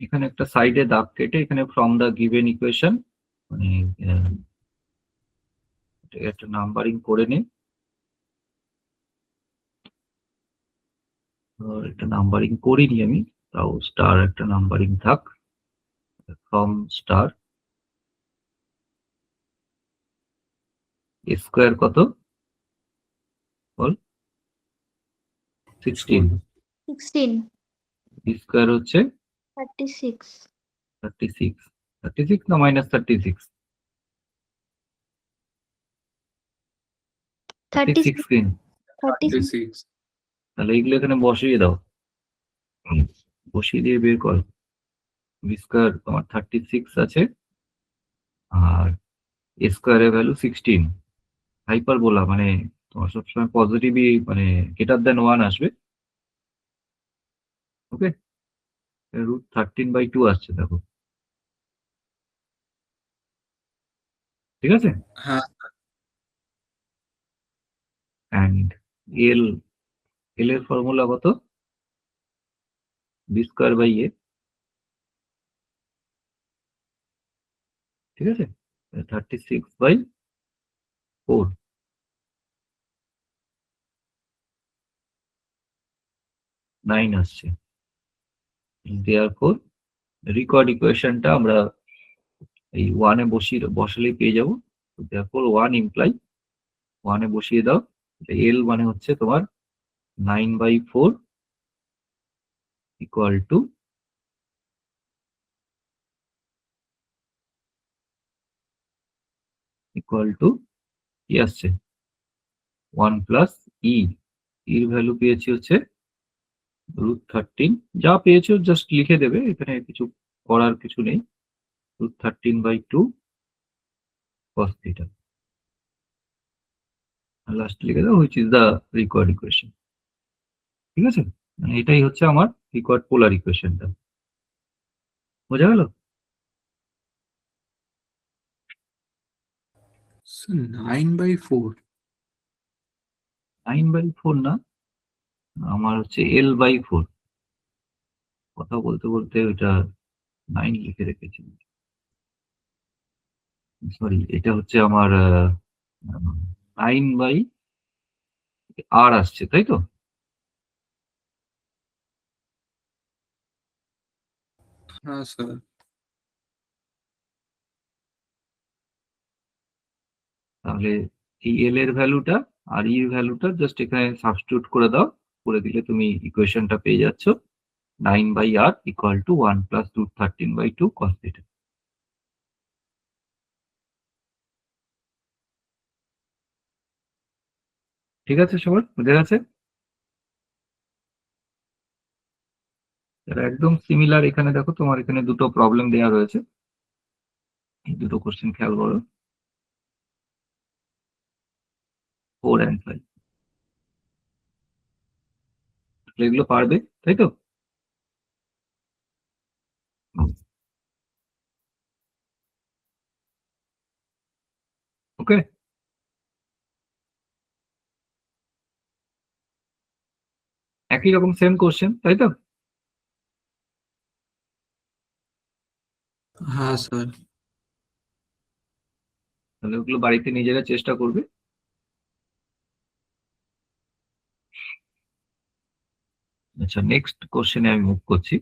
এখানে একটা সাইডে দাগ কেটে এখানে ফ্রম দা গিভেন ইকুয়েশন মানে একটা নাম্বারিং করে নিই। একটা নাম্বারিং করিনি আমি, তাও স্টার একটা নাম্বারিং থাক। ফ্রম স্টার স্কোয়ার কত বল? 16। 16. স্কোয়ার হচ্ছে 36. 36। 36 না মাইনাস 36? 36 স্ক্রিন। 36. তাহলে এইগুলো এখানে বসিয়ে দাও, বসিয়ে দিয়ে বের কর। বি স্কোয়ার তোমার 36 আছে আর স্কোয়ারের ভ্যালু 16। হাইপারবোলা মানে তোমার সবসময় পজিটিভই মানে গ্রেটার দেন 1 আসবে, ওকে। রুট 13/2 আসছে দেখো, ঠিক আছে। হ্যাঁ অ্যান্ড এল এর ফর্মুলা কত? বি স্কোয়ার বাই এ, ঠিক আছে। 36/4 9 আসছে। দেয়ারফর রিকর্ড ইকুয়েশনটা আমরা এই 1 এ বসালেই পেয়ে যাবো। দেয়ারফর 1 ইমপ্লাই 1 এ বসিয়ে দাও। এল মানে হচ্ছে তোমার 9/4 ইকুয়াল টু কি আসছে 1 প্লাস ই, এর ভ্যালু পেয়েছি হচ্ছে √13। যা পেয়েছো জাস্ট লিখে দেবে, এখানে কিছু করার কিছু নেই। √13/2 cos theta, লাস্ট লিখে দাও which is the required equation. ঠিক আছে, মানে এটাই হচ্ছে আমার রিকোয়ার্ড পোলার ইকুয়েশনটা। বোঝা গেল? So 9/4. 9/4 না, আমার হচ্ছে L/4। কথা বলতে বলতে ওইটা 9 লিখে রেখেছি। সরি, এটা হচ্ছে আমার 9/r আসছে, তাই তো? হ্যাঁ স্যার। তাহলে এই এল এর ভ্যালুটা আর ই এর ভ্যালুটা জাস্ট এখানে সাবস্টিটিউট করে দাও, করে দিলে তুমি ইকুয়েশনটা পেয়ে যাচ্ছ 9/r equal to 1 plus √13/2 cos theta। ঠিক আছে সবার, বুঝে গেছে? একদম সিমিলার। এখানে দেখো তোমার এখানে দুটো প্রবলেম দেওয়া রয়েছে, এই দুটো কোশ্চেন খেয়াল করো, 4 and 5। এগুলো পারবে, তাই তো? ওকে, একই রকম সেম কোশ্চেন, তাই তো? হ্যাঁ স্যার। তাহলে ওগুলো বাড়িতে নিজেরা চেষ্টা করবে। আচ্ছা, নেক্সট কোশ্চেনে আমি মুভ করছি।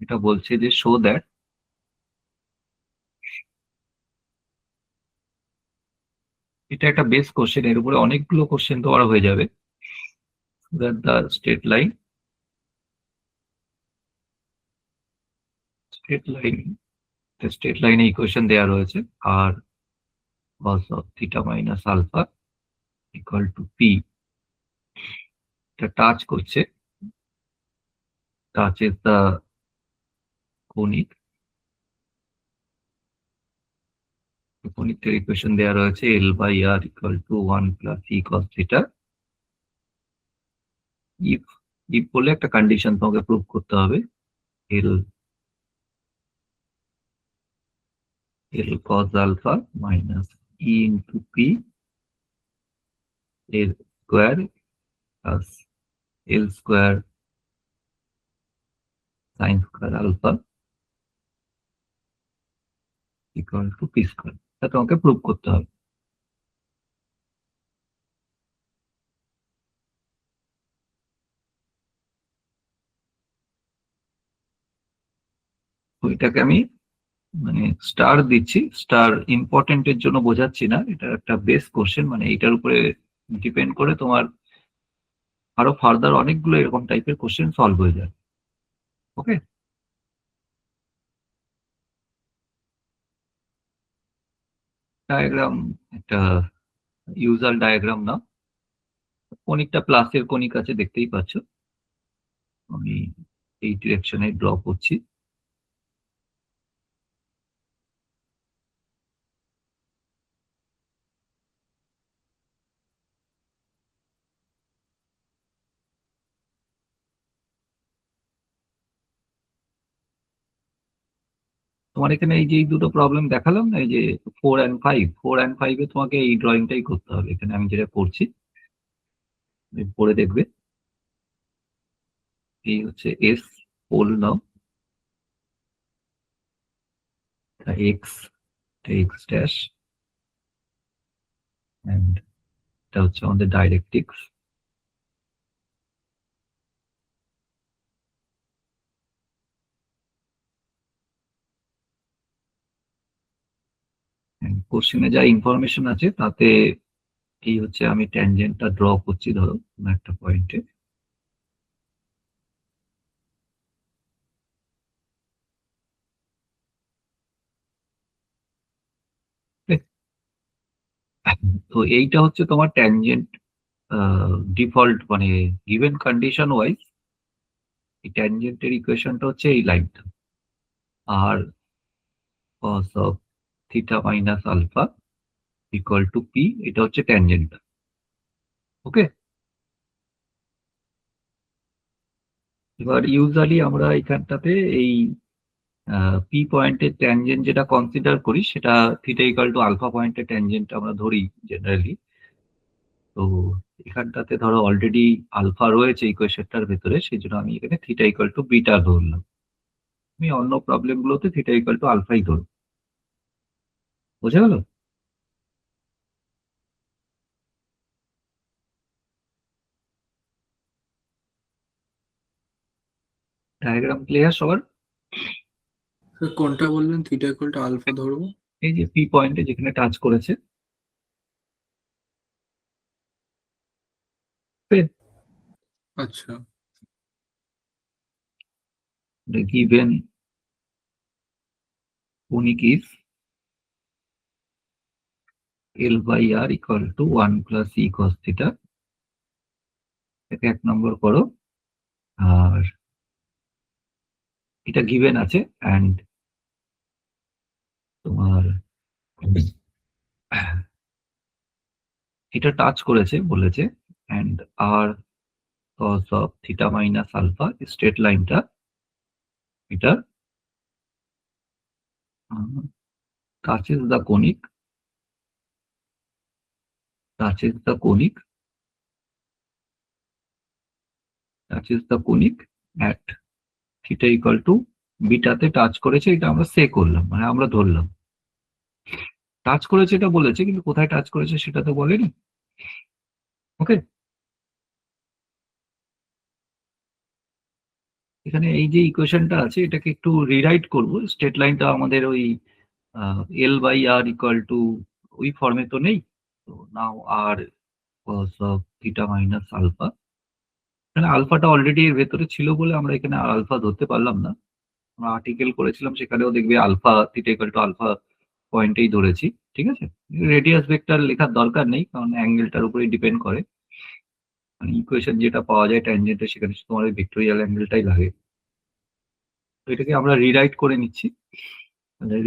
এটা বলছে যে শো দ্যাট এটা একটা বেস কোশ্চেন, এর উপরে অনেকগুলো কোশ্চেন তোমার হয়ে যাবে। দ্যাট দ্য স্ট্রেট লাইনে ইকুয়েশন দেওয়া রয়েছে আর cos of theta minus alpha equal to p, এটা টাচ করছে, টাচ ইজ দ্য কনিক। কনিকের ইকুয়েশন দেওয়া রয়েছে L/r equal to 1 plus e cos theta। If if বলে একটা কন্ডিশন তোমাকে প্রুভ করতে হবে, L cos alpha minus e into p এর square plus L square sine square alpha equal to p square, এটা তোমাকে প্রুভ করতে হবে। ওইটাকে আমি মানে স্টার দিচ্ছি, স্টার ইম্পর্টেন্টের জন্য বোঝাচ্ছি না, এটা একটা বেস কোশ্চেন, মানে এটার উপরে ডিপেন্ড করে তোমার আরো ফার্দার অনেকগুলো এরকম টাইপের কোশ্চেন সলভ হয়ে যায়। ওকে, ডায়াগ্রাম একটা ইউজার ডায়াগ্রাম না, কনিকটা প্লাসের কনিক আছে দেখতেই পাচ্ছ, আমি এই ডিরেকশনে ড্র করছি। তোমার এখানে এই যে এই দুটো প্রবলেম দেখালাম না, এই যে 4 and 5 তোমাকে এই ড্রয়িংটাই করতে হবে। এখানে আমি যেটা করছি পরে দেখবে। এই হচ্ছে এস pole now, x x dash, and এটা হচ্ছে আমাদের ডাইরেক্ট্রিক্স। কোশ্চেনে যা ইনফরমেশন আছে তাতে এই হচ্ছে আমি ট্যানজেন্টটা ড্র করছি ধরো কোনো একটা পয়েন্টে। তো এইটা হচ্ছে তোমার ট্যানজেন্ট ডিফল্ট, মানে গিভেন কন্ডিশন ওয়াইজ এই ট্যানজেন্টের ইকুয়েশনটা হচ্ছে এই লাইনটা, আর cos of theta minus alpha equal to p, এটা হচ্ছে ট্যানজেন্ট। ওকে, এবার ইউজুয়ালি আমরা এখানটাতে এই পি পয়েন্টের ট্যানজেন্ট যেটা কনসিডার করি সেটা থিটা ইকুয়াল টু আলফা পয়েন্টের ট্যানজেন্ট আমরা ধরি জেনারেলি। তো এখানটাতে ধরো অলরেডি আলফা রয়েছে ইকুয়েশনটার ভেতরে, সেই জন্য আমি এখানে থিটা ইকুয়াল টু বিটা ধরলাম। আমি অন্য প্রবলেম গুলোতে থিটা ইকুয়াল টু আলফাই ধরব। বোঝা গেল? ডায়াগ্রাম ক্লিয়ার সবার? স্যার কোনটা বললেন থিটা ইকুয়াল টু আলফা ধরবো? এই যে পি পয়েন্টে যেখানে টাচ করেছে, আচ্ছা, the given conic is L by R equal to 1 plus E cos theta, এটাকে 1 নম্বর করো। আর এটা গিভেন আছে, অ্যান্ড তোমার এটা টাচ করেছে বলেছে, and r cos of theta minus alpha straight লাইনটা এটা touches the conic at theta equal to বিটাতে টাচ করেছে, এটা আমরা সে করলাম, মানে আমরা ধরলাম টাচ করেছে, এটা বলেছে, কিন্তু কোথায় টাচ করেছে সেটা তো বলেনি। ওকে, এখানে এই যে ইকুয়েশনটা আছে এটাকে একটু রিরাইট করব। স্ট্রেট লাইনটা আমাদের ওই L by R equal to ওই ফর্মে তো নেই, তো নাও আর cos of theta minus alpha, এখানে আলফাটা অলরেডি এর ভেতরে ছিল বলে আমরা এখানে আর আলফা ধরতে পারলাম না। আমরা আর্টিকেল করেছিলাম, সেখানেও দেখবে alpha theta equal to alpha পয়েন্টেই ধরেছি। ঠিক আছে, রেডিয়াস ভেক্টর লেখার দরকার নেই, কারণ অ্যাঙ্গেলটার উপরেই ডিপেন্ড করে। মানে ইকুয়েশন যেটা পাওয়া যায় ট্যানজেন্টে, সেখানে তোমার ওই ভেক্টোরিয়াল অ্যাঙ্গেলটাই লাগে। তো এটাকে আমরা রিরাইট করে নিচ্ছি।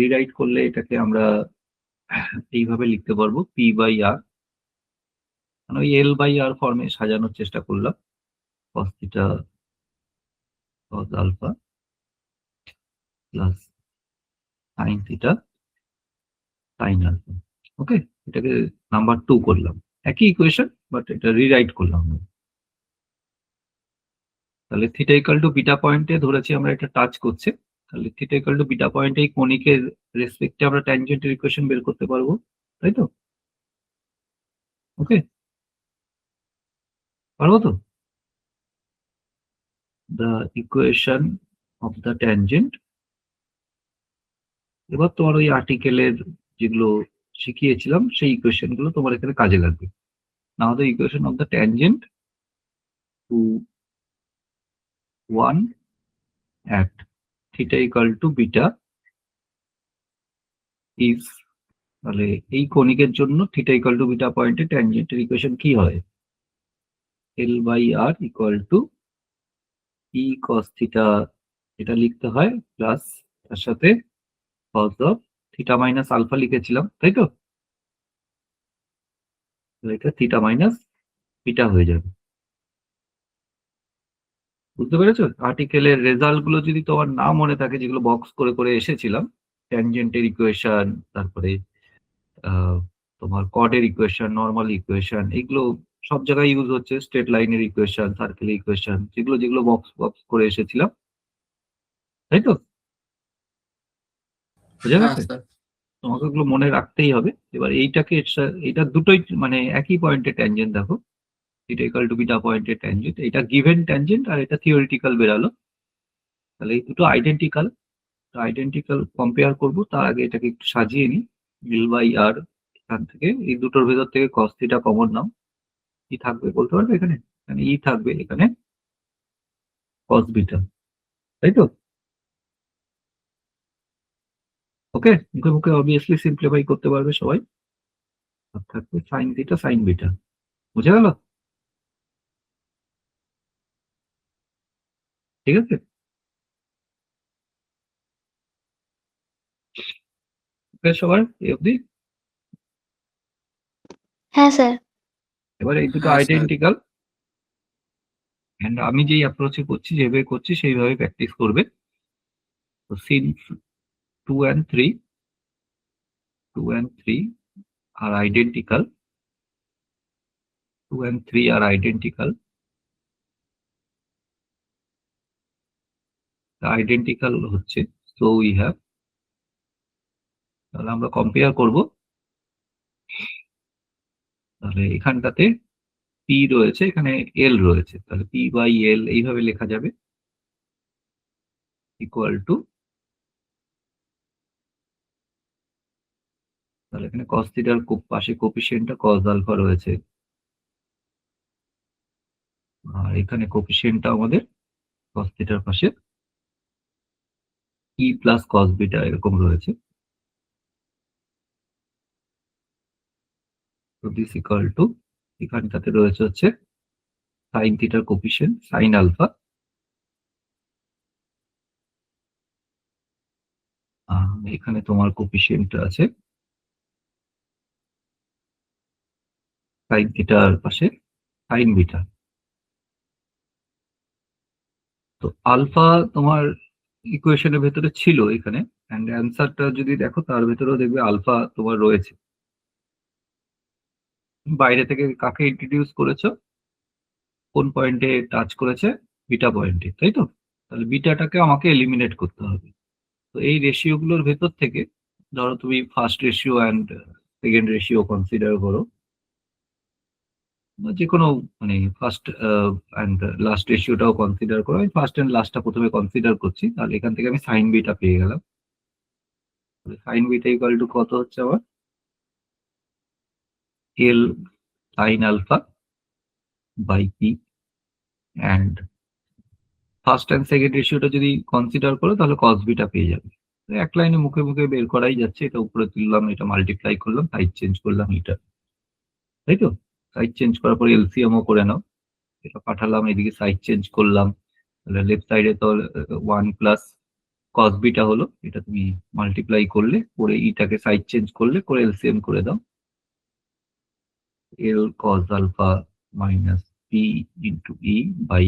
রিরাইট করলে এটাকে আমরা এইভাবে লিখতে পারবো পি বাই আর, মানে ওই এল বাই আর ফর্মে সাজানোর চেষ্টা করলাম। cos theta cos alpha plus sin theta sin alpha। ওকে, এটাকে নাম্বার 2 করলাম, একই ইকুয়েশন বাট এটা রিরাইট করলাম। তাহলে থিটা ইকুয়াল টু বিটা পয়েন্টে ধরেছি আমরা এটা টাচ করছে, তাহলে থিটা ইকুয়াল টু বিটা পয়েন্টে এই কোনিকের রেসপেক্টে আমরা ট্যানজেন্টের ইকুয়েশন বের করতে পারবো, তাই তো? ওকে, পারবো তো? The equation of the tangent, এবার তোমার ওই আর্টিকেলের যেগুলো শিখিয়েছিলাম সেই ইকুয়েশন গুলো তোমার এখানে কাজে লাগবে। Now the equation of the tangent to 1 at theta equal to beta is, তাহলে এই কনিকের জন্য থিটা ইকুয়াল টু বিটা পয়েন্টে ট্যানজেন্টের ইকুয়েশন কি হয়? L by R equal to e cos theta, এটা লিখতে হয়, প্লাস তার সাথে cos of theta minus alpha লিখেছিলাম, তাই তো? এটা থিটা মাইনাস বিটা হয়ে যাবে। বুঝতে পেরেছো? আর্টিকেলের রেজাল্ট গুলো যদি তোমার না মনে থাকে, যেগুলো বক্স করে করে এসেছিলাম, ট্যানজেন্টের ইকুয়েশন, তারপরে তোমার কর্ডের ইকুয়েশন, নর্মাল ইকুয়েশন, এগুলো সব জায়গায় ইউজ হচ্ছে। স্ট্রেট লাইনের ইকুয়েশন, সার্কেলের ইকুয়েশন, যেগুলো যেগুলো বক্স বক্স করে এসেছিলাম, তাই তো? বোঝা হ্যাঁ গেছে? স্যার। তোমাকে ওগুলো মনে রাখতেই হবে। এবার এইটাকে এটা দুটোই মানে একই পয়েন্টে ট্যানজেন্ট, দেখো এটা ইকুয়াল টু বিটা পয়েন্টের ট্যানজেন্ট, এটা গিভেন ট্যানজেন্ট আর এটা থিওরিটিক্যাল বেরালো। তাহলে এই দুটো আইডেন্টিক্যাল কম্পেয়ার করব, তার আগে এটাকে একটু সাজিয়ে নিই। এল বাই আর, এখান থেকে এই দুটোর ভেতর থেকে কস থিটা কমন নাও, কি থাকবে বলতে পারবে? এখানে এখানে ই থাকবে, এখানে কস বিটা, তাই তো? ওকে, মুখে মুখে অবভিয়াসলি সিম্পলিফাই করতে পারবে সবাই। থাকবে সাইন থিটা সাইন বিটা। বুঝে গেল? ঠিক আছে, সবার এই অবধি। হ্যাঁ স্যার। এবার এই দুটো হ্যাঁ, স্যার। আইডেন্টিক্যাল, এন্ড আমি যেই অ্যাপ্রোচে করছি, যেভাবে করছি সেইভাবে প্র্যাকটিস করবে। তো since 2 and 3 are identical, 2 and 3 are identical. Identical হচ্ছে, সো উই হ্যাভ, তাহলে আমরা কম্পেয়ার করব। তাহলে এখানটাতে পি রয়েছে, এখানে এল রয়েছে, তাহলে পি বাই এল এইভাবে লেখা যাবে, ইকুয়াল টু, তাহলে এখানে কস থিটার পাশে কোফিসিয়েন্টটা কস আলফা রয়েছে, আর এখানে কোফিসিয়েন্টটা আমাদের কস থিটার পাশে ই প্লাস কস বিটা এরকম রয়েছে। তো দিস ইকুয়াল টু, এখানটাতে রয়েছে হচ্ছে সাইন থিটার কোফিসিয়েন্ট সাইন আলফা, এখানে তোমার কোফিসিয়েন্ট আছে সাইন থিটার পাশে সাইন বিটা। তো আলফা তোমার ইকুয়েশনের ভেতরে ছিল এখানে, এন্ড অ্যান্সারটা যদি দেখো তার ভেতরেও দেখবে আলফা তোমার রয়েছে। বাইরে থেকে কাকে ইন্ট্রোডিউস করেছো, কোন পয়েন্টে টাচ করেছে, বিটা পয়েন্টে, তাই তো? তাহলে বিটাটাকে আমাকে এলিমিনেট করতে হবে। তো এই রেশিও গুলোর ভেতর থেকে ধরো তুমি first ratio and second ratio consider করো, বা যে কোনো মানে ফার্স্ট অ্যান্ড লাস্ট রেশিওটাও কনসিডার করো। আমি ফার্স্ট অ্যান্ড লাস্টটা প্রথমে কনসিডার করছি, তাহলে এখান থেকে আমি সাইন বিটা পেয়ে গেলাম। সাইন বিটা ইকুয়াল টু কত হচ্ছে আমার, L sine alpha by p, and first and second রেশিওটা যদি কনসিডার করো তাহলে কস বিটা পেয়ে যাবে। এক লাইনে মুখে মুখে বের করাই যাচ্ছে, এটা উপরে তুললাম, এটা মাল্টিপ্লাই করলাম, সাইড চেঞ্জ করলাম, এটা তাই তো? সাইড চেঞ্জ করার পর এলসিএমও করে নাও, এটা পাঠালাম, এদিকে সাইড চেঞ্জ করলাম, তাহলে লেফট সাইডে তো 1 প্লাস কস বিটা হলো, এটা তুমি মাল্টিপ্লাই করলে, করে ইটাকে সাইড চেঞ্জ করলে, করে এলসিএম করে দাও, L cos alpha minus p into e by,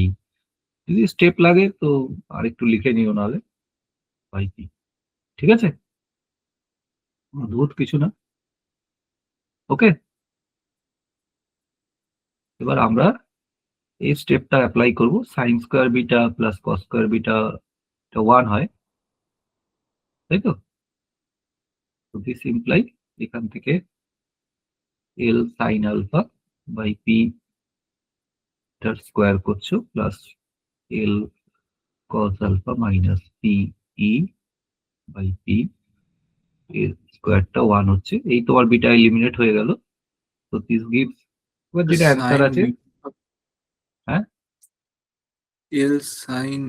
যদি স্টেপ লাগে তো আরেকটু লিখে নিও নাহলে, বাই পি। ঠিক আছে, অদ্ভুত কিছু না। ওকে, এবার আমরা এই স্টেপটা অ্যাপ্লাই করব। Sine square beta plus cos square beta 1 হয়, তাই তো? দিস ইমপ্লাই এখান থেকে L sine alpha by p টার স্কোয়ার করছো, plus L cos alpha minus p e by p, এর স্কোয়ারটা 1 হচ্ছে, এই তোমার বিটা এলিমিনেট হয়ে গেল। তো দিস গিভস, এবার যেটা অ্যান্সার আছে, হ্যাঁ এল সাইন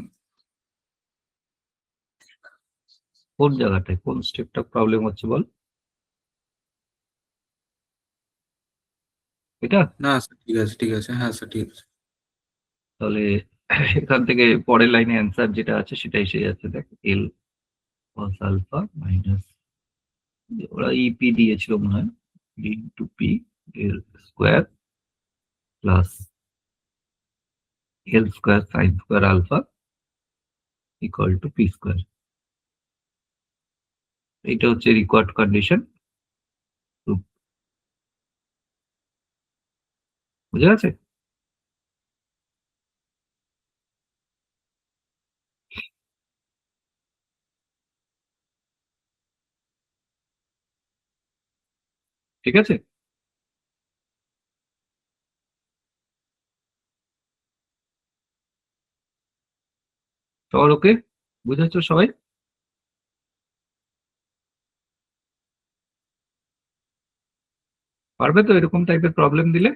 কোন জায়গাটায় কোন স্টেপটা প্রবলেম হচ্ছে বল, এটা? না স্যার, ঠিক আছে ঠিক আছে, হ্যাঁ স্যার ঠিক আছে। তাহলে এখান থেকে পরের লাইনে অ্যান্সার যেটা আছে সেটা এসে যাচ্ছে, দেখ এল কস আলফা মাইনাস, ওরা ইপি দিয়েছিল মনে হয়, d into p L square plus L square sine square alpha equal to p square. এইটা হচ্ছে রিকোয়ার্ড কন্ডিশন। বুঝা গেছে? ঠিক আছে, সবার ওকে, বুঝেছ সবাই? পারবে তো এরকম টাইপের প্রবলেম দিলে?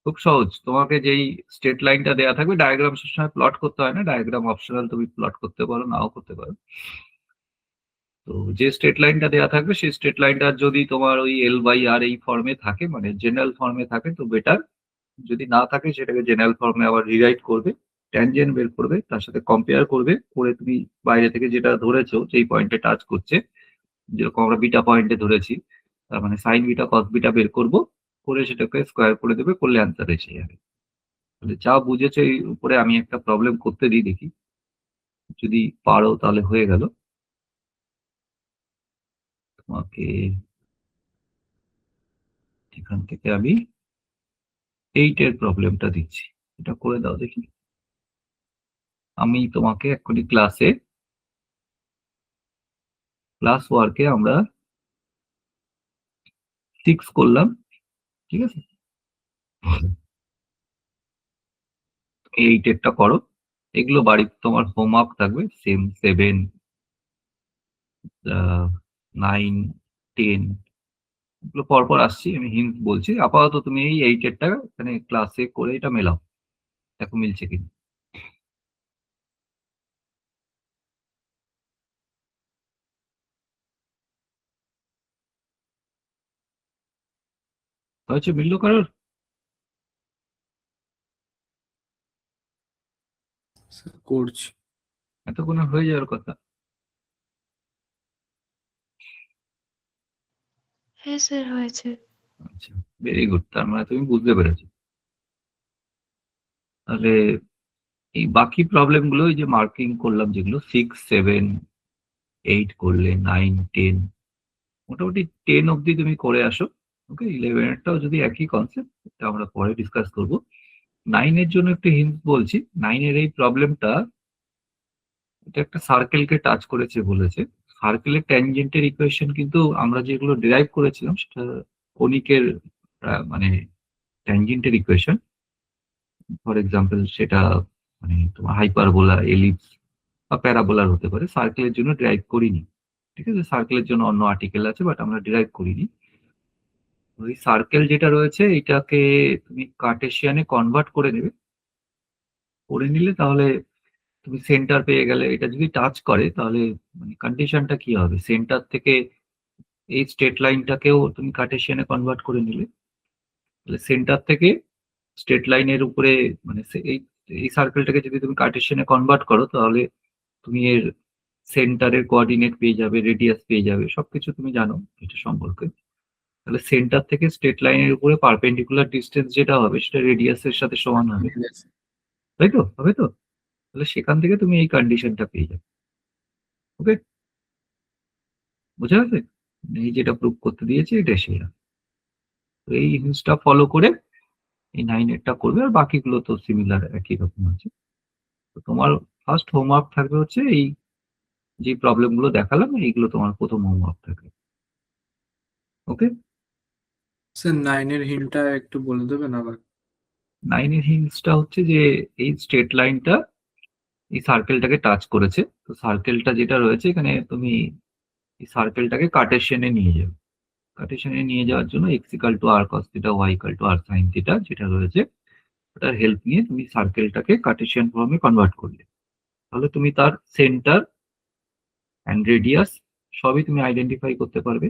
খুব সহজ, তোমাকে যেই স্ট্রেট লাইনটা দেওয়া থাকবে, ডায়াগ্রাম সবসময় প্লট করতে হয় না, ডায়াগ্রাম অপশনাল, তুমি প্লট করতে পারো নাও করতে পারো। তো যে স্ট্রেট লাইনটা দেওয়া থাকবে সেই স্ট্রেট লাইনটা যদি তোমার ওই L/R এই ফর্মে থাকে, মানে জেনারেল ফর্মে থাকে, তো বেটার। যদি না থাকে সেটাকে জেনারেল ফর্মে আবার রিরাইট করবে, ট্যানজেন্ট বের করবে, তার সাথে কম্পেয়ার করবে, করে তুমি বাইরে থেকে যেটা ধরেছো যেই পয়েন্টে টাচ করছে, যেরকম আমরা বিটা পয়েন্টে ধরেছি, তার মানে সাইন বিটা কস বিটা বের করবো, করে সেটাকে স্কোয়ার করে দেবে, করলে অ্যান্সার এসে যাবে। তাহলে যা বুঝেছো এই উপরে আমি একটা প্রবলেম করতে দিই, দেখি যদি পারো তাহলে হয়ে গেল। তোমাকে এখান থেকে আমি 8 এর প্রবলেমটা দিচ্ছি, এটা করে দাও দেখি। আমি তোমাকে এক্ষুনি ক্লাস ওয়ার্কে আমরা 6 করলাম, ঠিক আছে? 8 এরটা করো, এগুলো বাড়িতে তোমার হোমওয়ার্ক থাকবে, সেম 7, 9, 10 এগুলো পরপর আসছি, আমি হিন্ট বলছি। আপাতত তুমি এই 8 এরটা এখানে ক্লাসে করে এটা মেলাও, দেখো মিলছে কিনা। হয়েছে, মিললো কারোর? স্যার করছি। এতক্ষণে হয়ে যাওয়ার কথা। হ্যাঁ স্যার হয়েছে। আচ্ছা, ভেরি গুড, তার মানে তুমি বুঝতে পেরেছো। তাহলে এই বাকি প্রবলেম গুলো, এই যে মার্কিং করলাম যেগুলো 6, 7, 8 করলে, 9, 10, মোটামুটি 10 অব্দি তুমি করে আসো। ওকে, 11 এরটাও যদি একই কনসেপ্ট, এটা আমরা পরে ডিসকাস করবো। 9 এর জন্য একটু হিন্ট বলছি। 9 এর এই প্রবলেমটা, এটা একটা সার্কেলকে টাচ করেছে বলেছে। সার্কেলের ট্যানজেন্টের ইকুয়েশন কিন্তু আমরা যেগুলো ডিরাইভ করেছিলাম সেটা কনিকের মানে ট্যানজেন্টের ইকুয়েশন। ফর এক্সাম্পল সেটা মানে তোমার হাইপারবোলা, এলিপস বা প্যারাবোলার হতে পারে। সার্কেলের জন্য ডিরাইভ করিনি, ঠিক আছে? সার্কেলের জন্য অন্য আর্টিকেল আছে, বাট আমরা ডিরাইভ করিনি। ওই সার্কেল যেটা রয়েছে এটাকে তুমি কার্টেশিয়ানে কনভার্ট করে নেবে, করে নিলে তাহলে তুমি সেন্টার পেয়ে গেলে। এটা যদি টাচ করে তাহলে মানে কন্ডিশনটা কি হবে, সেন্টার থেকে এই স্ট্রেট লাইনটাকেও তুমি কার্টেশিয়ানে কনভার্ট করে নিলে, তাহলে সেন্টার থেকে স্ট্রেট লাইনের উপরে মানে এই এই সার্কেলটাকে যদি তুমি কার্টেশিয়ানে কনভার্ট করো তাহলে তুমি এর সেন্টারের কোঅর্ডিনেট পেয়ে যাবে, রেডিয়াস পেয়ে যাবে, সবকিছু তুমি জানো এটা সম্পর্কে। তাহলে সেন্টার থেকে স্ট্রেট লাইনের উপরে পারপেন্ডিকুলার ডিস্টেন্স যেটা হবে সেটা রেডিয়াসের সাথে সমান হবে, তাই তো? হবে তো? তাহলে সেখান থেকে তুমি এই কন্ডিশনটা পেয়ে যাবে। ওকে, বোঝা গেছে? এই যেটা প্রুভ করতে দিয়েছে এটা সেরা। তো এই জিনিসটা ফলো করে এই 9 এরটা করবে, আর বাকিগুলো তো সিমিলার একই রকম আছে। তো তোমার ফার্স্ট হোমওয়ার্ক থাকবে হচ্ছে এই যে প্রবলেম গুলো দেখালাম, এইগুলো তোমার প্রথম হোমওয়ার্ক থাকবে। ওকে, স্যার 9 এর হিন্টটা একটু বলে দেবেন আবার? 9 এর হিন্টসটা হচ্ছে যে এই স্ট্রেট লাইনটা এই সার্কেলটাকে টাচ করেছে। তো সার্কেলটা যেটা রয়েছে এখানে তুমি এই সার্কেলটাকে কার্টেশিয়ানে নিয়ে যাবে। কার্টেশিয়ানে নিয়ে যাওয়ার জন্য x equal to r cos theta, y equal to r sin theta যেটা রয়েছে ওটার হেল্প নিয়ে তুমি সার্কেলটাকে কার্টেশিয়ান ফর্মে কনভার্ট করলে, তাহলে তুমি তার সেন্টার অ্যান্ড রেডিয়াস সবই তুমি আইডেন্টিফাই করতে পারবে।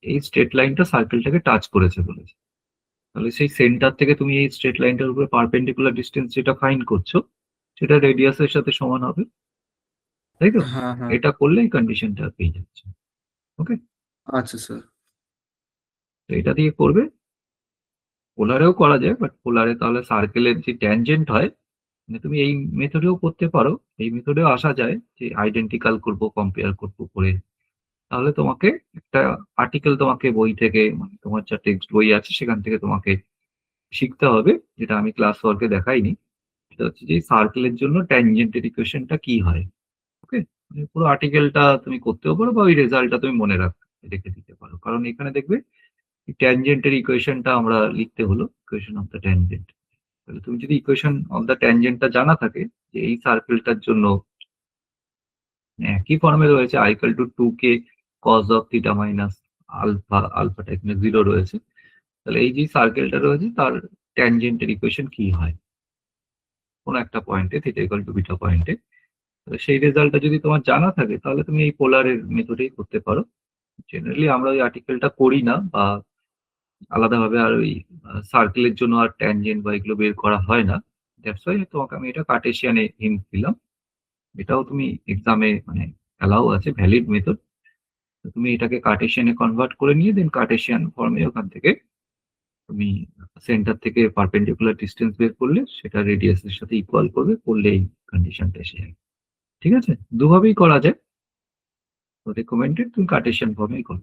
এই স্ট্রেট লাইনটা সার্কেলটাকে টাচ করেছে বলেছে, তাহলে সেই সেন্টার থেকে তুমি এই স্ট্রেট লাইনটার উপরে পারপেন্ডিকুলার ডিস্টেন্স যেটা ফাইন্ড করছো সেটা রেডিয়াসের সাথে সমান হবে, তাই তো? হ্যাঁ হ্যাঁ, এটা করলে এই কন্ডিশনটা পেয়ে যাচ্ছে। ওকে, আচ্ছা স্যার। তো এটা দিয়ে করবে। পোলারেও করা যায়, বাট পোলারে তাহলে সার্কেলের যে ট্যানজেন্ট হয়, মানে তুমি এই মেথডেও করতে পারো, এই মেথডেও আসা যায় যে আইডেন্টিক্যাল করব, কম্পেয়ার করবো করে। তাহলে তোমাকে একটা আর্টিকেল তোমাকে বই থেকে, মানে তোমার যা টেক্সট বই আছে সেখান থেকে তোমাকে শিখতে হবে, যেটা আমি ক্লাস ওয়ার্কে দেখাইনি। সেটা হচ্ছে যে সার্কেলের জন্য ট্যানজেন্টের ইকুয়েশনটা কি হয়। ওকে, পুরো আর্টিকেলটা তুমি করতেও পারো বা ওই রেজাল্টটা তুমি মনে রেখে দিতে পারো, কারণ এখানে দেখবে ট্যানজেন্টের ইকুয়েশনটা আমরা লিখতে হলো, ইকুয়েশন অফ দ্য ট্যানজেন্ট। তাহলে তুমি যদি ইকুয়েশন অফ দ্য ট্যানজেন্টটা জানা থাকে যে এই সার্কেলটার জন্য একই ফর্মে রয়েছে i equal to 2k cos of theta minus alpha, আলফাটা এখানে 0 রয়েছে, তাহলে এই যে সার্কেলটা রয়েছে তার ট্যানজেন্টের ইকুয়েশন কি হয় কোন একটা পয়েন্টে, থিটা ইকাল টু বিটা পয়েন্টে, তো সেই রেজাল্টটা যদি তোমার জানা থাকে তাহলে তুমি এই পোলারের মেথডেই করতে পারো। জেনারেলি আমরা ওই আর্টিকেলটা করি না, বা আলাদাভাবে আর ওই সার্কেলের জন্য আর ট্যানজেন্ট বা এগুলো বের করা হয় না। দ্যাটস ওয়াই তোমাকে আমি এটা কার্টেসিয়ানে হিন্ট দিলাম। এটাও তুমি এক্সামে মানে অ্যালাউ আছে, ভ্যালিড মেথড। তুমি এটাকে কার্টেসিয়ানে কনভার্ট করে নিয়ে দেন কার্টেসিয়ান ফর্মে ওখান থেকে তুমি সেন্টার থেকে পারপেন্ডিকুলার ডিসটেন্স বের করলে সেটা রেডিয়াসের সাথে ইকুয়াল করবে, করলে এই কন্ডিশনটা এসে যাবে। ঠিক আছে, দুভাবেই করা যায়। তো রেকমেন্ডেড তুমি কার্টেসিয়ান ফর্মেই করো।